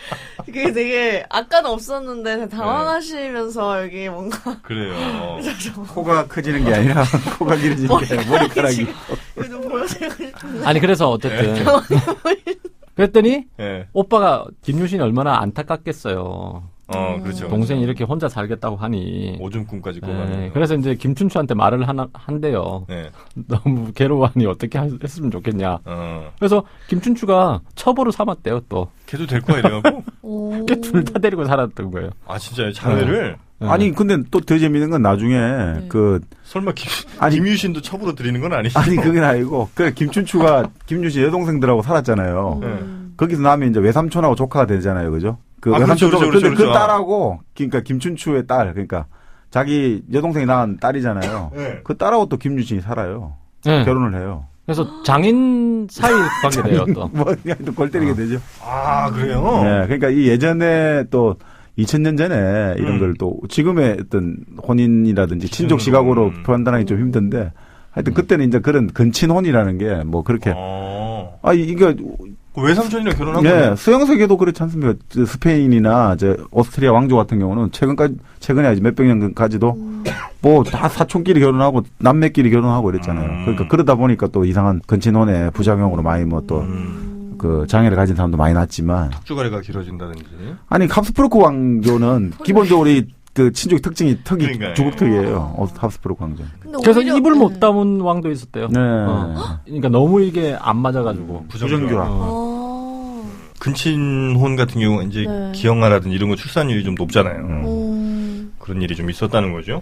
그게 되게 아까는 없었는데 당황하시면서 여기 뭔가 그래요. 코가 커지는 게 아니라 코가 길어지는 게 아니라 머리카락이. 이거 좀 보여드리고 싶은데 아니 그래서 어쨌든 그랬더니 네. 오빠가 김유신이 얼마나 안타깝겠어요. 그렇죠. 동생이 이렇게 혼자 살겠다고 하니. 오줌 꿈까지 꿔가는. 네, 그래서 이제 김춘추한테 말을 한대요. 네. 너무 괴로워하니 어떻게 했으면 좋겠냐. 그래서 김춘추가 첩으로 삼았대요 또. 걔도 될 거야 이래갖고. 둘 다 데리고 살았던 거예요. 아 진짜요? 자매를? 네. 아니 근데 또 더 재밌는 건 나중에 그 설마 아니, 김유신도 첩으로 드리는 건 아니죠? 아니 그건 아니고 그 김춘추가 김유신 여동생들하고 살았잖아요. 거기서 나면 이제 외삼촌하고 조카가 되잖아요, 그죠? 그 외삼촌 그렇죠, 근데 그렇죠. 그 딸하고 그러니까 김춘추의 딸 그러니까 자기 여동생이 낳은 딸이잖아요. 네. 그 딸하고 또 김유신이 살아요. 네. 결혼을 해요. 그래서 장인 사이 관계돼요 또. 뭐 그냥 또 골 때리게 되죠. 아 그래요? 네, 그러니까 이 예전에 또 2000년 전에 이런 걸 또 지금의 어떤 혼인이라든지 친족 시각으로 판단하기 좀 힘든데 하여튼 그때는 이제 그런 근친혼이라는 게 뭐 그렇게 이게 그 외삼촌이랑 결혼한 네, 거예요? 수영 세계도 그렇지 않습니까? 스페인이나 이제 오스트리아 왕조 같은 경우는 최근에 아직 몇백 년까지도 뭐 다 사촌끼리 결혼하고 남매끼리 결혼하고 이랬잖아요. 그러니까 그러다 보니까 또 이상한 근친혼의 부작용으로 많이 뭐 또 그 장애를 가진 사람도 많이 났지만 턱주가리가 길어진다든지. 아니 합스부르크 왕조는 기본적으로 그 친족 특징이 턱이 그러니까요. 주걱턱이에요. 합스부르크 왕조. 그래서 입을 못 담은 왕도 있었대요. 네. 그러니까 너무 이게 안 맞아가지고. 부정교합. 근친혼 같은 경우는 이제 네. 기형아라든지 이런 거 출산율이 좀 높잖아요. 그런 일이 좀 있었다는 거죠.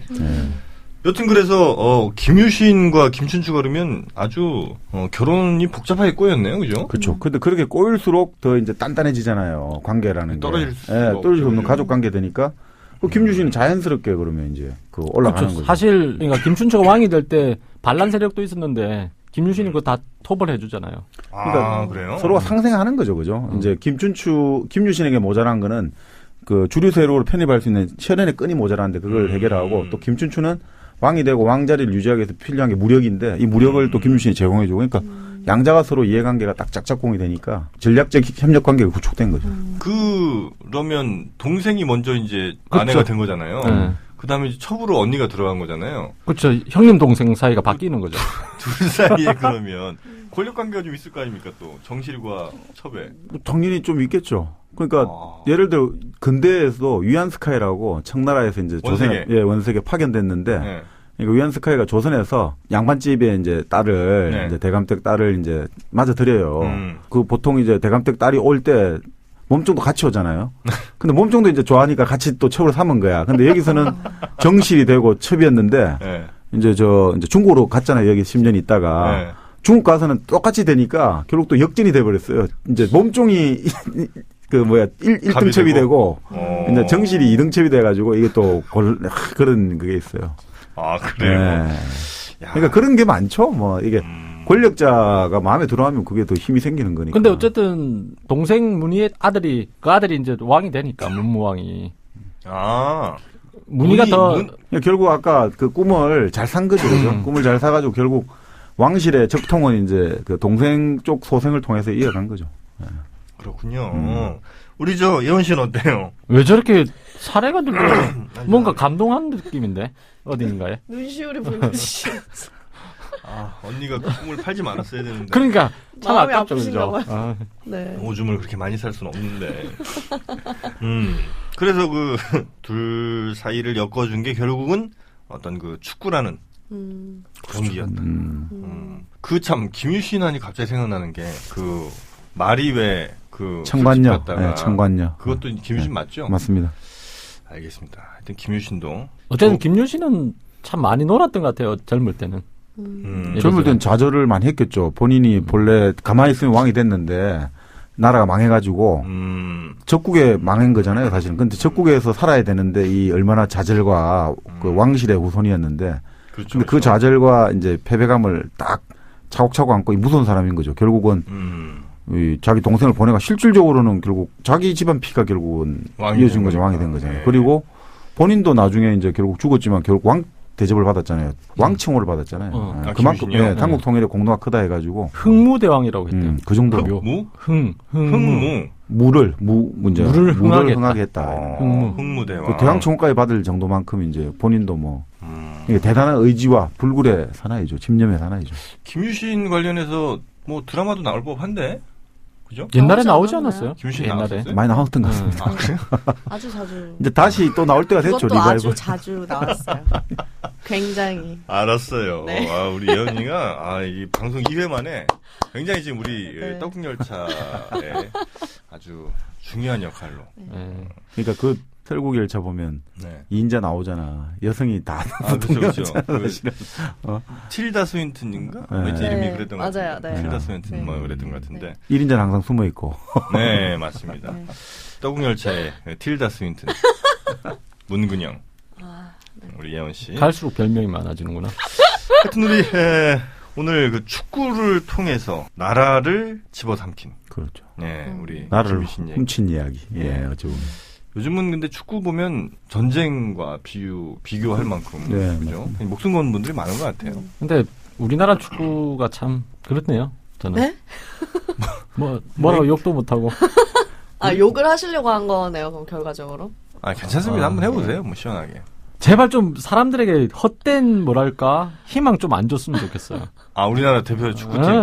여튼 그래서 김유신과 김춘추가 그러면 아주 결혼이 복잡하게 꼬였네요, 그죠? 그렇죠. 근데 그렇게 꼬일수록 더 이제 단단해지잖아요. 관계라는 게. 떨어질 떨어질 수 없는 가족 관계 되니까. 그 김유신은 자연스럽게 그러면 이제 그 올라가는 그렇죠. 거죠. 사실 그러니까 김춘추가 왕이 될 때 반란 세력도 있었는데 김유신이 그거 다 토벌해 주잖아요. 그러니까 그래요? 서로가 상생하는 거죠, 그죠? 이제 김유신에게 모자란 거는 그 주류 세력으로 편입할 수 있는 혈연의 끈이 모자란데 그걸 해결하고 또 김춘추는 왕이 되고 왕자리를 유지하기 위해서 필요한 게 무력인데 이 무력을 또 김유신이 제공해주고 그러니까 양자가 서로 이해관계가 딱 짝짝꿍이 되니까 전략적 협력 관계가 구축된 거죠. 그러면 동생이 먼저 이제 그렇죠. 아내가 된 거잖아요. 네. 그 다음에 첩으로 언니가 들어간 거잖아요. 그렇죠. 형님 동생 사이가 바뀌는 거죠. 둘 사이에 그러면 권력 관계가 좀 있을 거 아닙니까 또 정실과 첩에. 뭐 당연히 좀 있겠죠. 그러니까 예를 들어 근대에서도 위안스카이라고 청나라에서 이제 조선에 원색에 파견됐는데 네. 그러니까 위안스카이가 조선에서 양반집에 이제 딸을 네. 이제 대감댁 딸을 이제 맞아 드려요. 그 보통 이제 대감댁 딸이 올 때 몸종도 같이 오잖아요. 근데 몸종도 이제 좋아하니까 같이 또 첩을 삼은 거야. 근데 여기서는 정실이 되고 첩이었는데 네. 이제 중국으로 갔잖아요. 여기 10년 있다가. 네. 중국 가서는 똑같이 되니까 결국 또 역전이 돼버렸어요. 이제 몸종이 1등첩이 되고 이제 정실이 2등첩이 돼가지고 이게 또 그런 그게 있어요. 아, 그래요? 네. 그러니까 그런 게 많죠. 뭐 이게 권력자가 마음에 들어하면 그게 더 힘이 생기는 거니까. 근데 어쨌든 동생 문희의 아들이 이제 왕이 되니까 문무왕이. 문희가 더 결국 아까 그 꿈을 잘 산 거죠. 그죠? 꿈을 잘 사가지고 결국 왕실의 적통은 이제 그 동생 쪽 소생을 통해서 이어간 거죠. 네. 그렇군요. 우리 예원 씨는 어때요? 왜 저렇게 사례가 들려? 뭔가 감동한 느낌인데 어딘가에? 눈시울이 붉으시. 언니가 그 꿈을 팔지 말았어야 되는데. 그러니까 참 마음이 아깝죠, 아프신가 그죠? 봐요. 네. 오줌을 그렇게 많이 살 수는 없는데. 그래서 그 둘 사이를 엮어준 게 결국은 어떤 그 축구라는 경기였다. 그 참 김유신 하니 갑자기 생각나는 게 그 말이 왜 그 청관녀, 네, 청관녀. 그것도 김유신 맞죠? 맞습니다. 알겠습니다. 하여튼 김유신도 어쨌든 김유신은 참 많이 놀았던 것 같아요. 젊을 때는. 젊을 땐 좌절을 많이 했겠죠. 본인이 본래 가만히 있으면 왕이 됐는데 나라가 망해가지고 적국에 망한 거잖아요, 사실은. 근데 적국에서 살아야 되는데 이 얼마나 좌절과 그 왕실의 후손이었는데, 그렇죠, 근데 그 좌절과 이제 패배감을 딱 차곡차곡 안고 무서운 사람인 거죠. 결국은 이 자기 동생을 보내가 실질적으로는 결국 자기 집안 피가 결국은 이어진 거죠, 왕이 된 거잖아요. 네. 그리고 본인도 나중에 이제 결국 죽었지만 결국 왕 대접을 받았잖아요. 왕칭호를 받았잖아요. 그만큼 삼국 통일의 공로가 크다 해가지고 흥무대왕이라고 했대요. 그 정도. 흥무. 물을 흥하게 했다. 흥무대왕. 그 대왕청까지 받을 정도만큼 이제 본인도 뭐 이게 대단한 의지와 불굴의 사나이죠. 집념의 사나이죠. 김유신 관련해서 뭐 드라마도 나올 법한데, 그죠? 옛날에 나오지 않았어요? 김유신 옛날에 나왔었어요? 많이 나왔던 것 같습니다. 아주 자주. 이제 다시 또 나올 때가 됐죠. 그것도 리바이벌. 아주 자주 나왔어요. 굉장히. 알았어요. 네. 우리 예언이가 이 방송 2회 만에 굉장히 지금 우리 떡국열차에 아주 중요한 역할로. 그러니까 그 설국열차 보면 이인자 나오잖아. 여성이 다 그렇죠. 틸다 스윈튼인가? 왠지 이름이 그랬던 것 같아요. 맞아요. 네. 틸다 스윈튼 뭐 그랬던 것 같은데. 1인자는 항상 숨어 있고. 네, 맞습니다. 떡국열차의 틸다 스윈튼. 문근영. 우리 예원 씨. 갈수록 별명이 많아지는구나. 하여튼 우리 오늘 그 축구를 통해서 나라를 집어삼킨. 그렇죠. 네, 우리 나라를 훔친 이야기. 예, 어쩌면. 요즘은 근데 축구 보면 전쟁과 비교할 만큼 그죠? 목숨 거는 분들이 많은 것 같아요. 근데 우리나라 축구가 참 그렇네요. 저는. 네? 뭐라고 욕도 못하고. 욕을 하시려고 한 거네요, 그럼 결과적으로? 괜찮습니다. 한번 해보세요. 뭐 시원하게. 제발 좀 사람들에게 헛된 뭐랄까 희망 좀 안 줬으면 좋겠어요. 우리나라 대표 축구팀.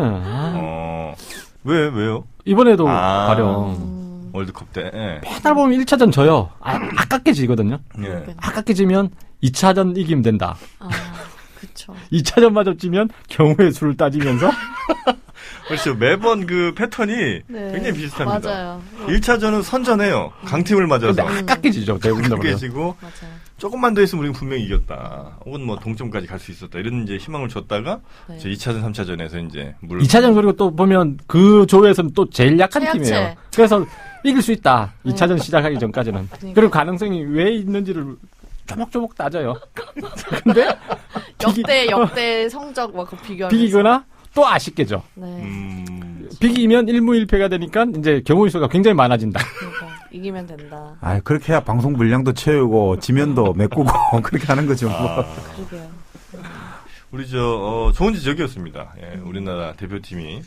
왜요? 이번에도 가령 월드컵 때 맨날 보면 1차전 져요. 아깝게 지거든요. 예. 아깝게 지면 2차전 이기면 된다. 그쵸. 2차전마저 지면 경우의 수를 따지면서 그렇죠. 매번 그 패턴이 네. 굉장히 비슷합니다. 맞아요. 1차전은 선전해요. 강팀을 맞아서. 근데 아깝게 지죠. 대부분 아깝게 지고 맞아요. 조금만 더 했으면 우리는 분명히 이겼다. 혹은 뭐 동점까지 갈 수 있었다. 이런 이제 희망을 줬다가 네. 2차전, 3차전에서 이제 2차전 그리고 또 보면 그 조에서는 또 제일 약한 최약체. 팀이에요. 그래서 이길 수 있다. 네. 2차전 시작하기 전까지는. 그러니까. 그리고 가능성이 왜 있는지를 조목조목 따져요. 근데 역대 성적 막 비교하면서. 비기거나 또 아쉽게 져. 네. 비기면 1무 1패가 되니까 이제 경우의 수가 굉장히 많아진다. 그러니까 이기면 된다. 그렇게 해야 방송 분량도 채우고 지면도 메꾸고 그렇게 하는 거죠. 그러게요. 우리 좋은 지적이었습니다. 예, 우리나라 대표팀이.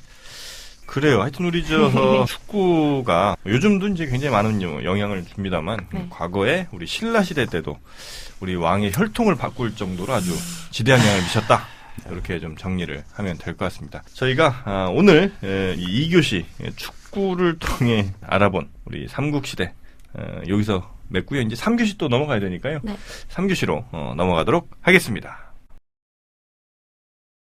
그래요. 하여튼 우리 축구가 요즘도 이제 굉장히 많은 영향을 줍니다만 네. 과거에 우리 신라 시대 때도 우리 왕의 혈통을 바꿀 정도로 아주 지대한 영향을 미쳤다. 이렇게 좀 정리를 하면 될 것 같습니다. 저희가 오늘 이 2교시 축구를 통해 알아본 우리 삼국시대 여기서 맺고요. 이제 3교시 또 넘어가야 되니까요. 네. 3교시로 넘어가도록 하겠습니다.